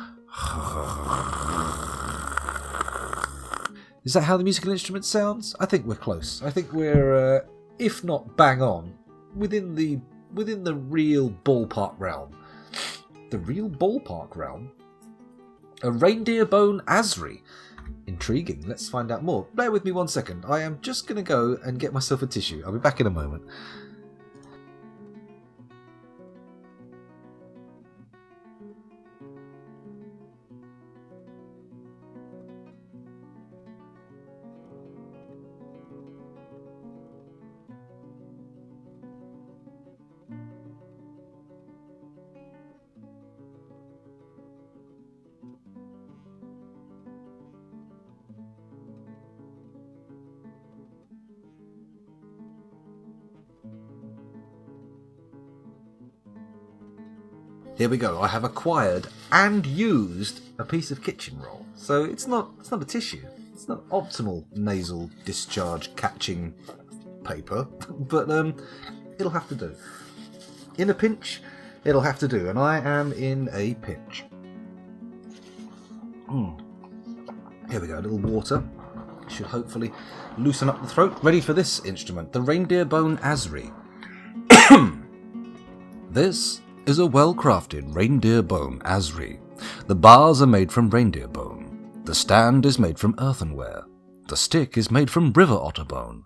Is that how the musical instrument sounds? I think we're close. I think we're, if not bang on, within the real ballpark realm. The real ballpark realm? A reindeer bone Asri. Intriguing. Let's find out more. Bear with me one second. I am just going to go and get myself a tissue. I'll be back in a moment. Here we go. I have acquired and used a piece of kitchen roll. So it's not a tissue. It's not optimal nasal discharge catching paper, but it'll have to do. In a pinch, it'll have to do, and I am in a pinch. Here we go. A little water should hopefully loosen up the throat. Ready for this instrument, the reindeer bone Asri. This is a well-crafted reindeer bone Asri. The bars are made from reindeer bone. The stand is made from earthenware. The stick is made from river otter bone.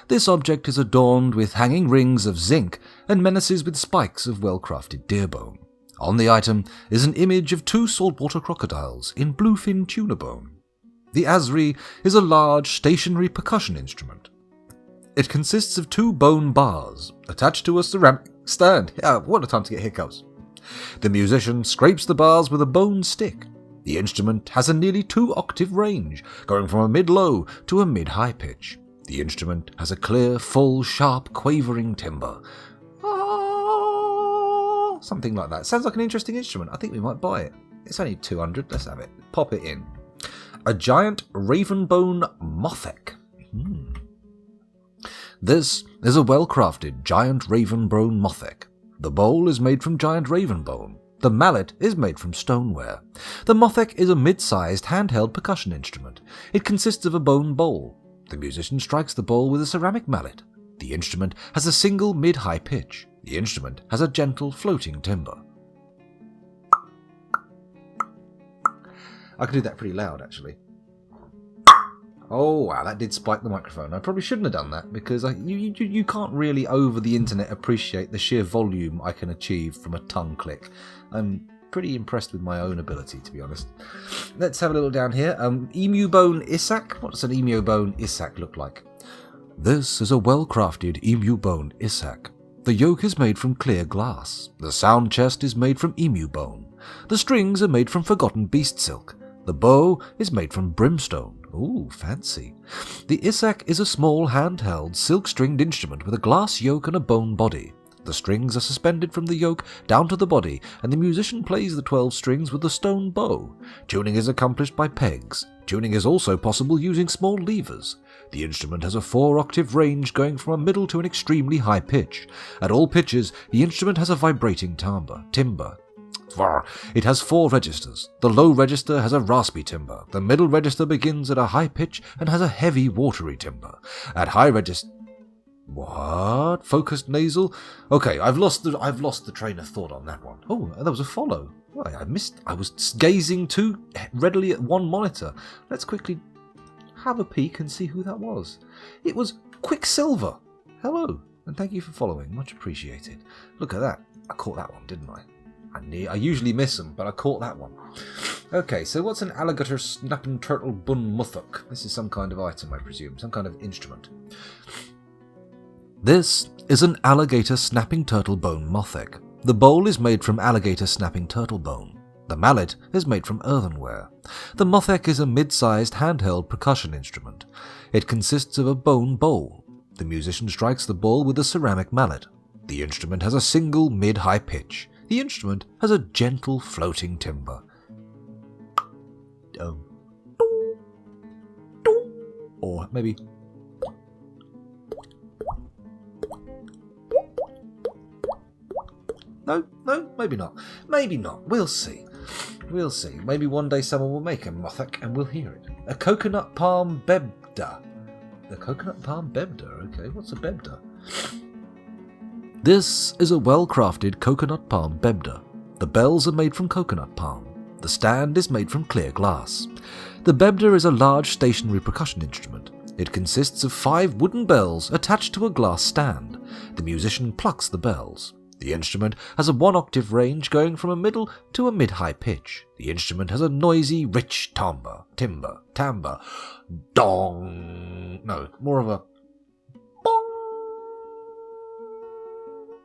This object is adorned with hanging rings of zinc and menaces with spikes of well-crafted deer bone. On the item is an image of 2 saltwater crocodiles in bluefin tuna bone. The Asri is a large stationary percussion instrument. It consists of 2 bone bars attached to a ceramic stand. What a time to get hiccups. The musician scrapes the bars with a bone stick. The instrument has a nearly 2 octave range, going from a mid-low to a mid-high pitch. The instrument has a clear, full, sharp, quavering timbre. Ah, something like that. Sounds like an interesting instrument. I think we might buy it. It's only 200. Let's have it. Pop it in. A giant ravenbone mothek. This is a well-crafted giant ravenbone mothek. The bowl is made from giant ravenbone. The mallet is made from stoneware. The mothek is a mid-sized handheld percussion instrument. It consists of a bone bowl. The musician strikes the bowl with a ceramic mallet. The instrument has a single mid-high pitch. The instrument has a gentle floating timbre. I can do that pretty loud, actually. Oh, wow, that did spike the microphone. I probably shouldn't have done that, because you can't really, over the internet, appreciate the sheer volume I can achieve from a tongue click. I'm pretty impressed with my own ability, to be honest. Let's have a little down here. Emu bone isak. What does an emu bone isak look like? This is a well-crafted emu bone isak. The yoke is made from clear glass. The sound chest is made from emu bone. The strings are made from forgotten beast silk. The bow is made from brimstone. Ooh, fancy. The isak is a small handheld silk-stringed instrument with a glass yoke and a bone body. The strings are suspended from the yoke down to the body, and the musician plays the 12 strings with a stone bow. Tuning is accomplished by pegs. Tuning is also possible using small levers. The instrument has a 4-octave range going from a middle to an extremely high pitch. At all pitches, the instrument has a vibrating timbre. It has 4 registers. The low register has a raspy timbre. The middle register begins at a high pitch and has a heavy, watery timbre. At high register... What? Focused nasal? Okay, I've lost the train of thought on that one. Oh, that was a follow. Well, I was gazing too readily at one monitor. Let's quickly have a peek and see who that was. It was Quicksilver. Hello, and thank you for following. Much appreciated. Look at that. I caught that one, didn't I? I usually miss them, but I caught that one. Okay, so what's an alligator snapping turtle bun muthuk? This is some kind of item, I presume. Some kind of instrument. This is an alligator snapping turtle bone mothek. The bowl is made from alligator snapping turtle bone. The mallet is made from earthenware. The mothek is a mid-sized handheld percussion instrument. It consists of a bone bowl. The musician strikes the bowl with a ceramic mallet. The instrument has a single mid-high pitch. The instrument has a gentle floating timbre. Or maybe... No, maybe not. Maybe not. We'll see. We'll see. Maybe one day someone will make a mothek and we'll hear it. A coconut palm bebda. The coconut palm bebda. Okay, what's a bebda? This is a well-crafted coconut palm bebda. The bells are made from coconut palm. The stand is made from clear glass. The bebda is a large stationary percussion instrument. It consists of 5 wooden bells attached to a glass stand. The musician plucks the bells. The instrument has a 1-octave range going from a middle to a mid-high pitch. The instrument has a noisy, rich timbre. Dong. No, more of a bong.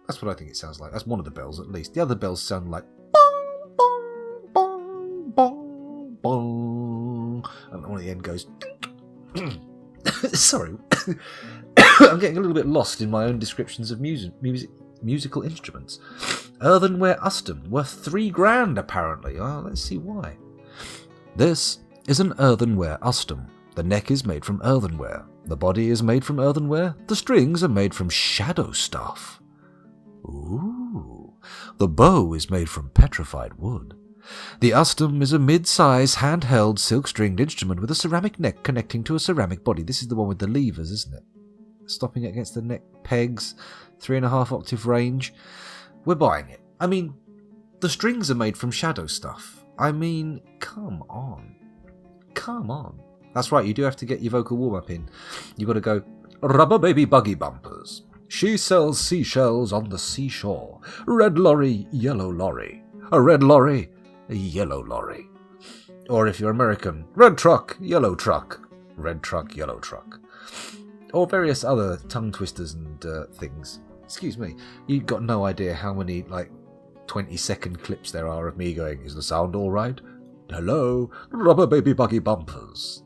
That's what I think it sounds like. That's one of the bells, at least. The other bells sound like bong, bong, bong, bong, bong. And one at the end goes... Sorry. I'm getting a little bit lost in my own descriptions of musical instruments. Earthenware ustum, worth $3,000 apparently. Oh, let's see why. This is an earthenware ustum. The neck is made from earthenware. The body is made from earthenware. The strings are made from shadow stuff. Ooh. The bow is made from petrified wood. The ustum is a mid-size handheld silk-stringed instrument with a ceramic neck connecting to a ceramic body. This is the one with the levers, isn't it? Stopping it against the neck pegs, 3.5-octave range. We're buying it. I mean, the strings are made from shadow stuff. I mean, come on. Come on. That's right, you do have to get your vocal warm-up in. You've got to go, rubber baby buggy bumpers. She sells seashells on the seashore. Red lorry, yellow lorry. A red lorry, a yellow lorry. Or if you're American, red truck, yellow truck. Red truck, yellow truck. Or various other tongue twisters and things. Excuse me, you've got no idea how many, 20-second clips there are of me going, is the sound alright? Hello, rubber baby buggy bumpers.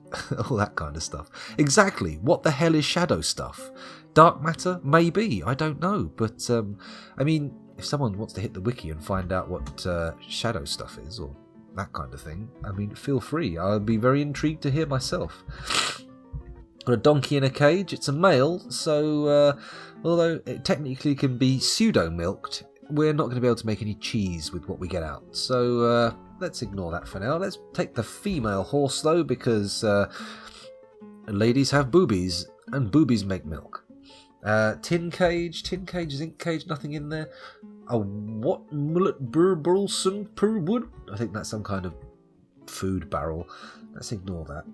All that kind of stuff. Exactly. What the hell is shadow stuff? Dark matter? Maybe. I don't know. But, I mean, if someone wants to hit the wiki and find out what shadow stuff is, or that kind of thing, I mean, feel free. I'll be very intrigued to hear myself. Got a donkey in a cage. It's a male, so although it technically can be pseudo-milked, we're not going to be able to make any cheese with what we get out. So let's ignore that for now. Let's take the female horse, though, because ladies have boobies, and boobies make milk. Tin cage is ink cage, nothing in there. A what? Mullet burburlson per wood? I think that's some kind of food barrel. Let's ignore that.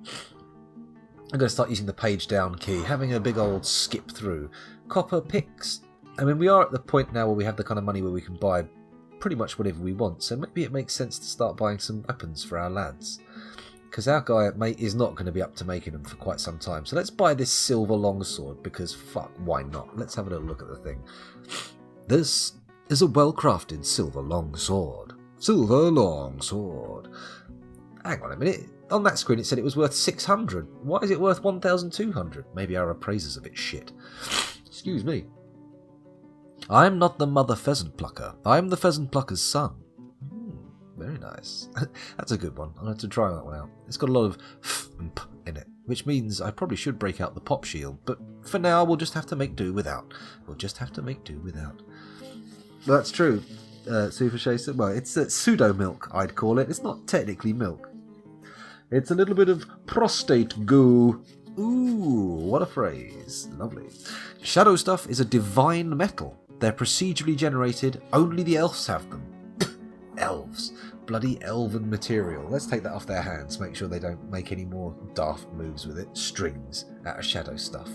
I'm going to start using the page down key, having a big old skip through. Copper picks. I mean, we are at the point now where we have the kind of money where we can buy pretty much whatever we want, so maybe it makes sense to start buying some weapons for our lads. Because our guy is not going to be up to making them for quite some time. So let's buy this silver longsword, because fuck, why not? Let's have a little look at the thing. This is a well-crafted silver longsword. Silver longsword. Hang on a minute. On that screen it said it was worth 600. Why is it worth 1,200? Maybe our appraiser's a bit shit. Excuse me. I am not the mother pheasant plucker. I am the pheasant plucker's son. Very nice. That's a good one. I'll have to try that one out. It's got a lot of f and p in it, which means I probably should break out the pop shield, but for now we'll just have to make do without. Well, that's true. Super Chaser. Well, it's pseudo milk, I'd call it. It's not technically milk. It's a little bit of prostate goo. Ooh, what a phrase. Lovely. Shadow stuff is a divine metal. They're procedurally generated. Only the elves have them. Elves. Bloody elven material. Let's take that off their hands. Make sure they don't make any more daft moves with it. Strings out of shadow stuff.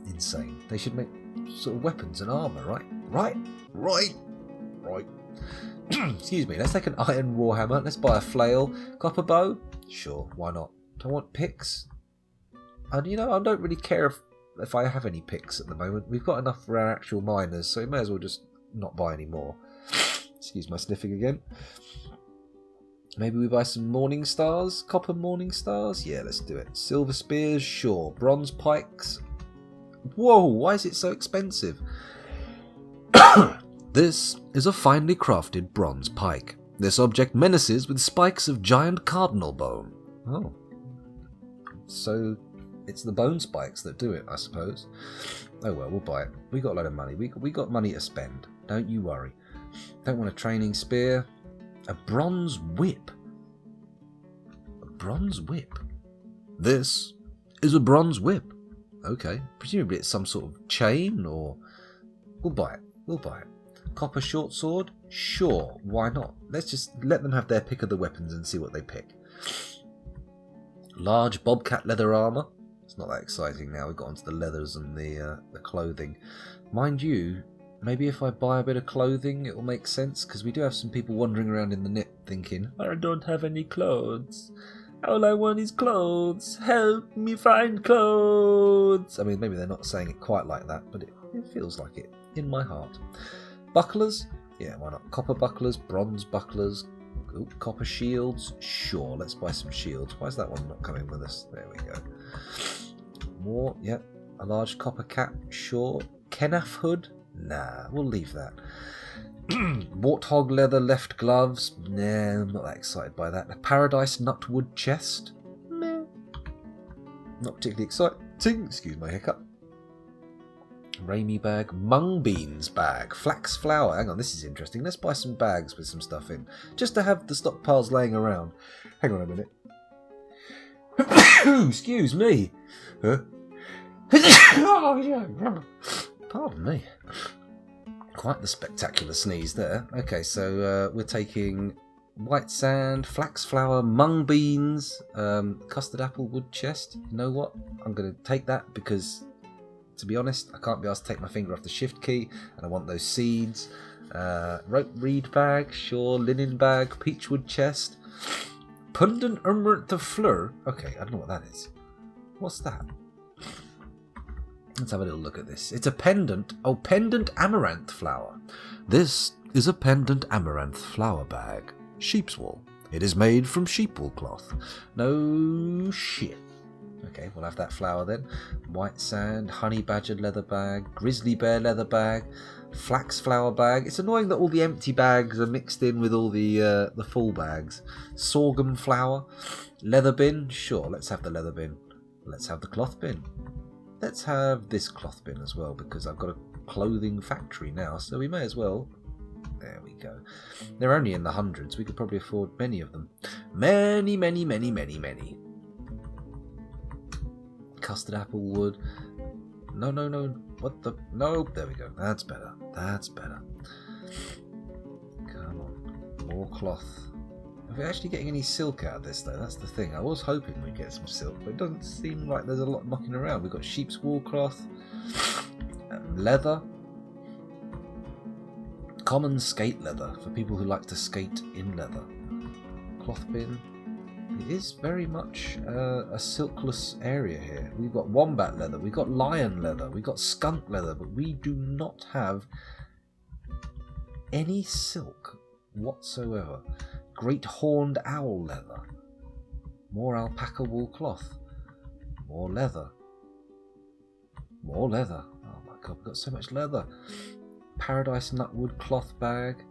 Insane. They should make sort of weapons and armour, right? Right. Excuse me. Let's take an iron warhammer. Let's buy a flail. Copper bow? Sure, why not? Do I want picks? And you know, I don't really care if I have any picks at the moment. We've got enough for our actual miners, so we may as well just not buy any more. Excuse my sniffing again. Maybe we buy some morning stars? Copper morning stars? Yeah, let's do it. Silver spears? Sure. Bronze pikes? Whoa, why is it so expensive? This is a finely crafted bronze pike. This object menaces with spikes of giant cardinal bone. Oh. So it's the bone spikes that do it, I suppose. Oh well, we'll buy it. We got a lot of money. We got money to spend. Don't you worry. Don't want a training spear. A bronze whip. A bronze whip. This is a bronze whip. Okay. Presumably it's some sort of chain, or... We'll buy it. Copper short sword? Sure, why not? Let's just let them have their pick of the weapons and see what they pick. Large bobcat leather armour. It's not that exciting now. We've got onto the leathers and the clothing. Mind you, maybe if I buy a bit of clothing it will make sense, because we do have some people wandering around in the net thinking, I don't have any clothes. All I want is clothes. Help me find clothes. I mean, maybe they're not saying it quite like that, but it feels like it in my heart. Bucklers? Yeah, why not? Copper bucklers, bronze bucklers, ooh, copper shields. Sure, let's buy some shields. Why is that one not coming with us? There we go. More, yep. A large copper cap, sure. Kenaf hood? Nah, we'll leave that. Warthog leather left gloves? Nah, I'm not that excited by that. A paradise nut wood chest? Meh. Not particularly exciting. Excuse my hiccup. Ramie bag, mung beans bag, flax flour. Hang on, this is interesting. Let's buy some bags with some stuff in, just to have the stockpiles laying around. Hang on a minute. Excuse me. Huh? Pardon me. Quite the spectacular sneeze there. Okay, so we're taking white sand, flax flour, mung beans, custard apple wood chest. You know what? I'm going to take that because, to be honest, I can't be asked to take my finger off the shift key, and I want those seeds. Rope reed bag, sure. Linen bag, peachwood chest. Pendant Amaranth de Fleur. Okay, I don't know what that is. What's that? Let's have a little look at this. It's a pendant. Oh, pendant amaranth flower. This is a pendant amaranth flower bag. Sheep's wool. It is made from sheepwool cloth. No shit. Okay, we'll have that flower then. White sand, honey badger leather bag, grizzly bear leather bag, flax flower bag. It's annoying that all the empty bags are mixed in with all the full bags. Sorghum flower, leather bin. Sure, let's have the leather bin. Let's have the cloth bin. Let's have this cloth bin as well, because I've got a clothing factory now, so we may as well. There we go. They're only in the hundreds. We could probably afford many of them. Many, many, many, many, many. Custard apple wood. No. What the? No. There we go. That's better. That's better. Come on. More cloth. Are we actually getting any silk out of this, though? That's the thing. I was hoping we'd get some silk, but it doesn't seem like there's a lot knocking around. We've got sheep's wool cloth, leather, common skate leather for people who like to skate in leather, cloth bin. It is very much a silkless area here. We've got wombat leather, we've got lion leather, we've got skunk leather, but we do not have any silk whatsoever. Great horned owl leather. More alpaca wool cloth. More leather. More leather. Oh my god, we've got so much leather. Paradise nutwood cloth bag.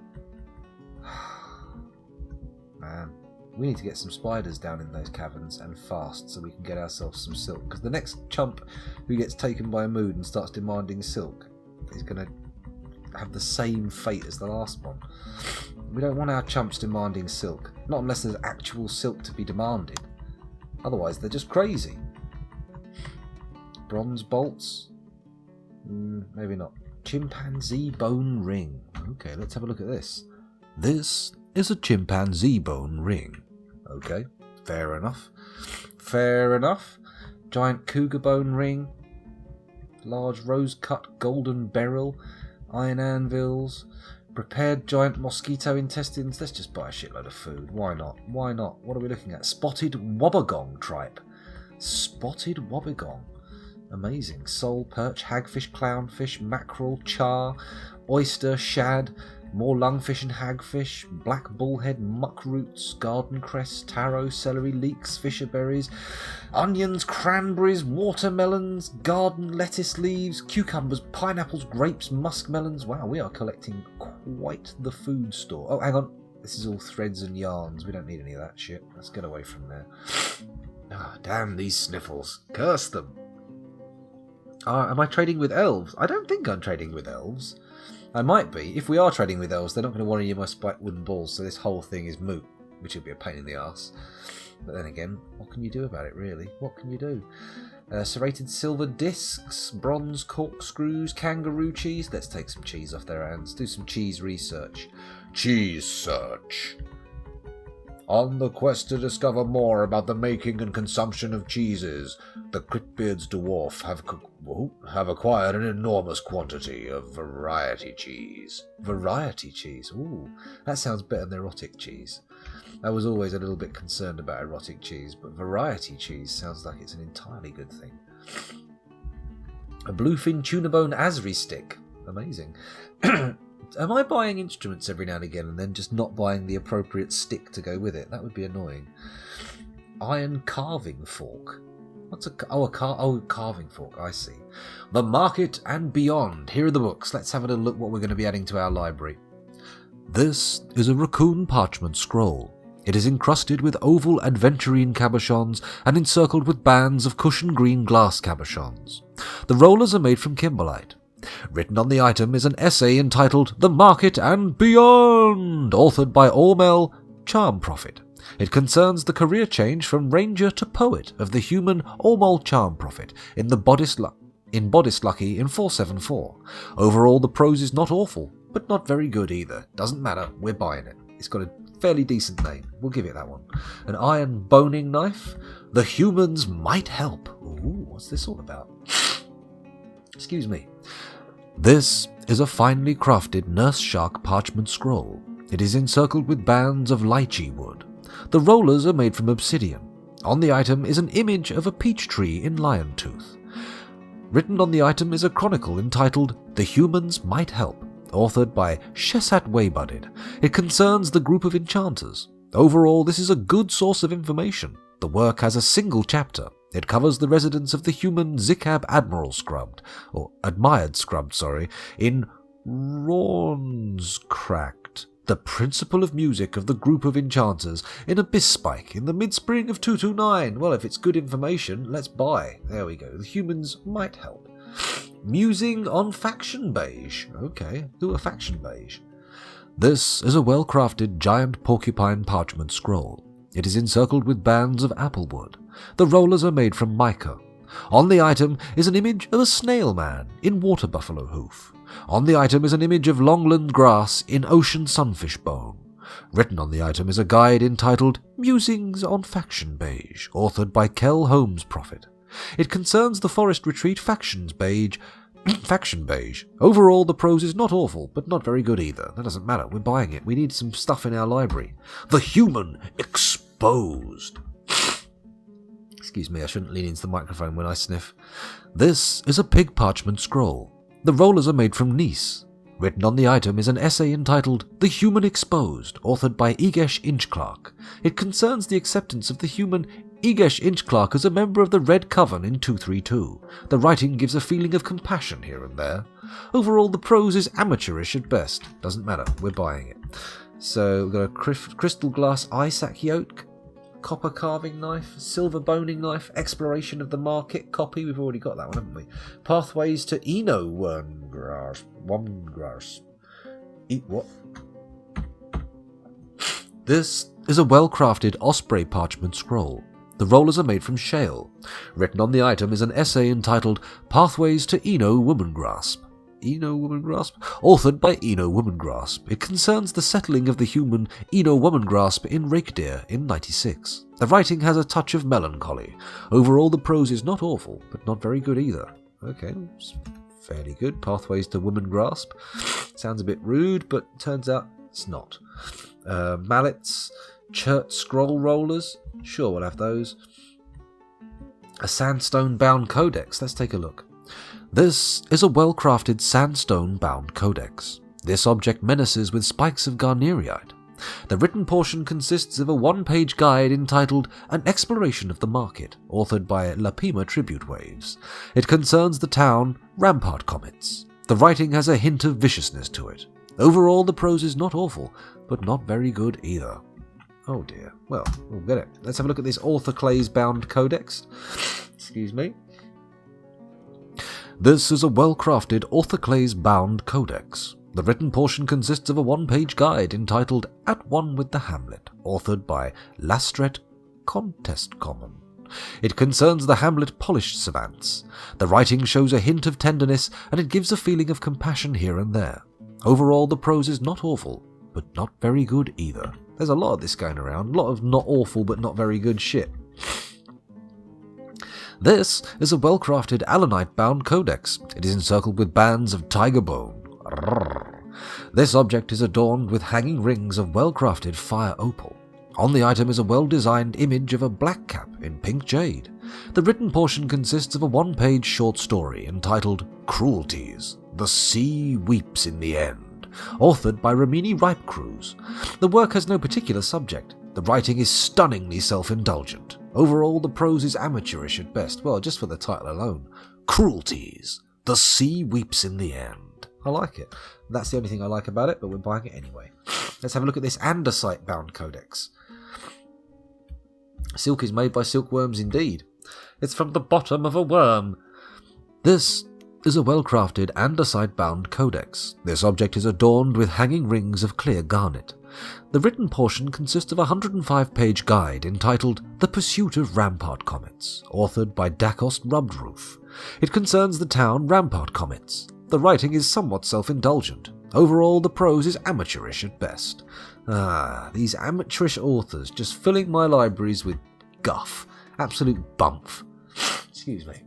Man, we need to get some spiders down in those caverns and fast so we can get ourselves some silk. Because the next chump who gets taken by a mood and starts demanding silk is going to have the same fate as the last one. We don't want our chumps demanding silk. Not unless there's actual silk to be demanded. Otherwise they're just crazy. Bronze bolts? Maybe not. Chimpanzee bone ring. Okay, let's have a look at this. This is a chimpanzee bone ring. Okay, fair enough. Fair enough. Giant cougar bone ring. Large rose-cut golden beryl. Iron anvils. Prepared giant mosquito intestines. Let's just buy a shitload of food. Why not? Why not? What are we looking at? Spotted wobbegong tripe. Spotted wobbegong. Amazing. Sole, perch, hagfish, clownfish, mackerel, char, oyster, shad, more lungfish and hagfish, black bullhead, muck roots, garden cress, taro, celery, leeks, fisher berries, onions, cranberries, watermelons, garden lettuce leaves, cucumbers, pineapples, grapes, muskmelons. Wow, we are collecting quite the food store. Oh, hang on. This is all threads and yarns. We don't need any of that shit. Let's get away from there. Ah, damn these sniffles. Curse them. Am I trading with elves? I don't think I'm trading with elves. I might be. If we are trading with elves, they're not going to want to use my spiked wooden balls, so this whole thing is moot, which would be a pain in the arse. But then again, what can you do about it, really? What can you do? Serrated silver discs, bronze corkscrews, kangaroo cheese. Let's take some cheese off their hands. Do some cheese research. Cheese search. On the quest to discover more about the making and consumption of cheeses, the CRYPTBEARDS dwarf have acquired an enormous quantity of variety cheese. Variety cheese? Ooh, that sounds better than erotic cheese. I was always a little bit concerned about erotic cheese, but variety cheese sounds like it's an entirely good thing. A bluefin tuna bone asri stick. Amazing. Am I buying instruments every now and again and then just not buying the appropriate stick to go with it? That would be annoying. Iron carving fork. What's a carving fork, I see. The Market and Beyond. Here are the books. Let's have a little look what we're going to be adding to our library. This is a raccoon parchment scroll. It is encrusted with oval adventurine cabochons and encircled with bands of cushion green glass cabochons. The rollers are made from kimberlite. Written on the item is an essay entitled The Market and Beyond, authored by Ormel Charm Prophet. It concerns the career change from ranger to poet of the human Ormel Charm Prophet in Bodice Lucky in 474. Overall, the prose is not awful, but not very good either. Doesn't matter, we're buying it. It's got a fairly decent name. We'll give it that one. An iron boning knife. The humans might help. Ooh, what's this all about? Excuse me. This is a finely crafted nurse shark parchment scroll. It is encircled with bands of lychee wood. The rollers are made from obsidian. On the item is an image of a peach tree in lion tooth. Written on the item is a chronicle entitled The Humans Might Help, authored by Shesat Waybudded. It concerns the group of enchanters. Overall, this is a good source of information. The work has a single chapter. It covers the residence of the human Zikab Admired Scrubbed, in Rornscracked, the principle of music of the group of enchanters in Abyss Spike in the mid-spring of 229. Well, if it's good information, let's buy. There we go. The humans might help. Musing on faction beige. Okay, do a faction beige. This is a well-crafted giant porcupine parchment scroll. It is encircled with bands of applewood. The rollers are made from mica. On the item is an image of a snail man in water buffalo hoof. On the item is an image of longland grass in ocean sunfish bone. Written on the item is a guide entitled Musings on Faction Beige, authored by Kel Holmes Prophet. It concerns the forest retreat faction beige. Overall, the prose is not awful, but not very good either. That doesn't matter, we're buying it. We need some stuff in our library. The Human Exposed. Excuse me, I shouldn't lean into the microphone when I sniff. This is a pig parchment scroll. The rollers are made from Nice. Written on the item is an essay entitled The Human Exposed, authored by Igesh Inchclark. It concerns the acceptance of the human Igesh Inchclark as a member of the Red Coven in 232. The writing gives a feeling of compassion here and there. Overall, the prose is amateurish at best. Doesn't matter, we're buying it. So we've got a crystal glass eye sac yoke, copper carving knife, silver boning knife, exploration of the market copy. We've already got that one, haven't we? Pathways to Eno Wormgrass. Eat what? This is a well-crafted osprey parchment scroll. The rollers are made from shale. Written on the item is an essay entitled Pathways to Eno Womangrasp. Eno Womangrasp? Authored by Eno Womangrasp. It concerns the settling of the human Eno Womangrasp in Rakedeer in 96. The writing has a touch of melancholy. Overall, the prose is not awful, but not very good either. Okay, it's fairly good. Pathways to Womangrasp. Sounds a bit rude, but turns out it's not. Mallets, chert scroll rollers. Sure, we'll have those. A sandstone-bound codex. Let's take a look. This is a well-crafted sandstone-bound codex. This object menaces with spikes of garnierite. The written portion consists of a one-page guide entitled An Exploration of the Market, authored by Lapima Tribute Waves. It concerns the town Rampart Comets. The writing has a hint of viciousness to it. Overall, the prose is not awful, but not very good either. Oh dear. Well, we'll get it. Let's have a look at this Orthoclase-bound codex. Excuse me. This is a well-crafted Orthoclase-bound codex. The written portion consists of a one-page guide entitled At One with the Hamlet, authored by Lastret Contest Common. It concerns the Hamlet polished savants. The writing shows a hint of tenderness, and it gives a feeling of compassion here and there. Overall, the prose is not awful, but not very good either. There's a lot of this going around, a lot of not awful but not very good shit. This is a well-crafted Allanite-bound codex. It is encircled with bands of tiger bone. This object is adorned with hanging rings of well-crafted fire opal. On the item is a well-designed image of a black cap in pink jade. The written portion consists of a one-page short story entitled Cruelties. The Sea Weeps in the End, authored by Ramini Ripecruise. The work has no particular subject. The writing is stunningly self-indulgent. Overall, the prose is amateurish at best. Well, just for the title alone. Cruelties. The Sea Weeps in the End. I like it. That's the only thing I like about it, but we're buying it anyway. Let's have a look at this andesite-bound codex. Silk is made by silkworms indeed. It's from the bottom of a worm. This is a well-crafted andesite-bound codex. This object is adorned with hanging rings of clear garnet. The written portion consists of a 105-page guide entitled The Pursuit of Rampart Comets, authored by Dacost Rubbedroof. It concerns the town Rampart Comets. The writing is somewhat self-indulgent. Overall, the prose is amateurish at best. These amateurish authors just filling my libraries with guff. Absolute bumf. Excuse me.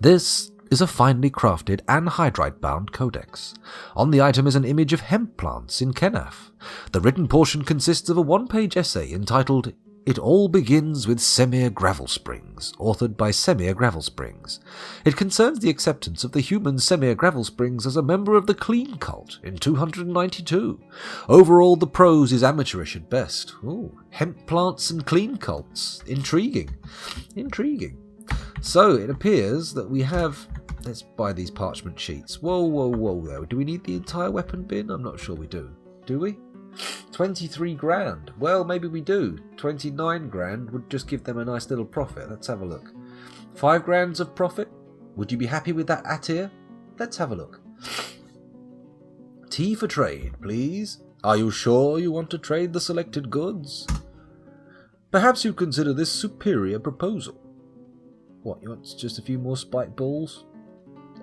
This is a finely crafted anhydrite-bound codex. On the item is an image of hemp plants in Kenaf. The written portion consists of a one-page essay entitled It all begins with Semir Gravel Springs, authored by Semir Gravel Springs. It concerns the acceptance of the human Semir Gravel Springs as a member of the Clean Cult in 292. Overall, the prose is amateurish at best. Ooh, hemp plants and clean cults. Intriguing. Intriguing. So, it appears that we have... Let's buy these parchment sheets. Whoa, whoa, whoa, though. Do we need the entire weapon bin? I'm not sure we do. Do we? 23 grand. Well, maybe we do. 29 grand would just give them a nice little profit. Let's have a look. 5 grand of profit? Would you be happy with that, Atir? Let's have a look. T for trade, please. Are you sure you want to trade the selected goods? Perhaps you consider this superior proposal. What, you want just a few more spike balls?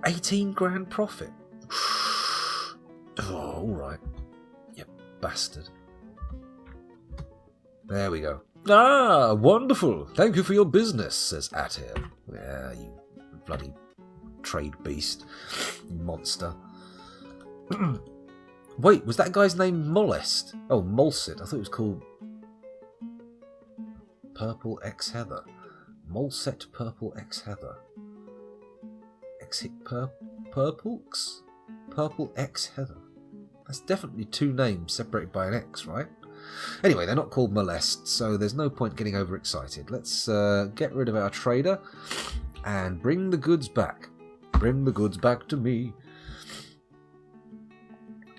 18 grand profit. Oh, alright. Bastard. There we go. Ah, wonderful. Thank you for your business, says Atir. Yeah, you bloody trade beast. Monster. Wait, was that guy's name Molest? Oh, Molset. I thought it was called Purple X Heather. Molset Purple X Heather. Purple X Heather. That's definitely 2 names separated by an X, right? Anyway, they're not called molest, so there's no point getting overexcited. Let's get rid of our trader and bring the goods back. Bring the goods back to me.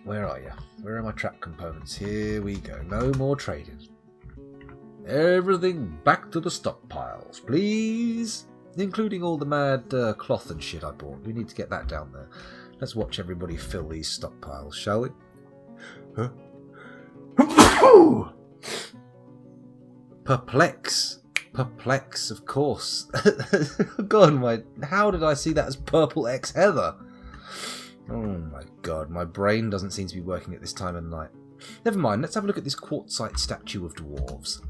Where are you? Where are my trap components? Here we go. No more trading. Everything back to the stockpiles, please. Including all the mad cloth and shit I bought. We need to get that down there. Let's watch everybody fill these stockpiles, shall we? Huh? Perplex. Perplex, of course. God, how did I see that as Purple X Heather? Oh my god, my brain doesn't seem to be working at this time of night. Never mind, let's have a look at this quartzite statue of dwarves.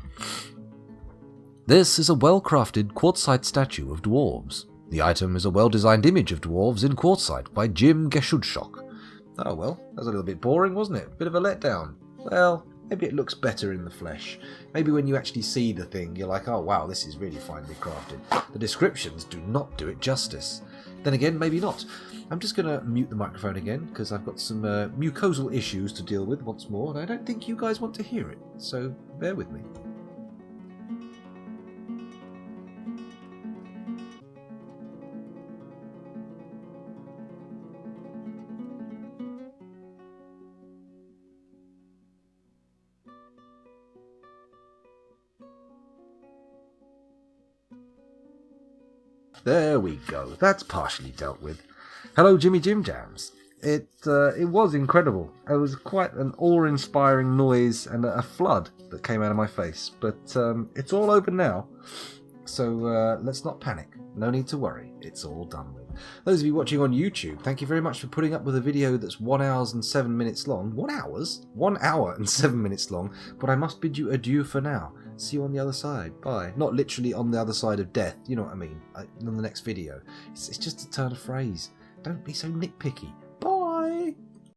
This is a well-crafted quartzite statue of dwarves. The item is a well-designed image of dwarves in quartzite by Jim Geshudshok. Oh well, that was a little bit boring, wasn't it? Bit of a letdown. Well, maybe it looks better in the flesh. Maybe when you actually see the thing, you're like, oh wow, this is really finely crafted. The descriptions do not do it justice. Then again, maybe not. I'm just going to mute the microphone again, because I've got some mucosal issues to deal with once more, and I don't think you guys want to hear it, so bear with me. There we go. That's partially dealt with. Hello, Jimmy Jim Jams. It was incredible. It was quite an awe-inspiring noise and a flood that came out of my face. But it's all over now. So let's not panic. No need to worry. It's all done with. Those of you watching on YouTube, thank you very much for putting up with a video that's 1 hour and 7 minutes long. 1 hour? 1 hour and 7 minutes long. But I must bid you adieu for now. See you on the other side. Bye. Not literally on the other side of death. You know what I mean. On the next video. It's just a turn of phrase. Don't be so nitpicky.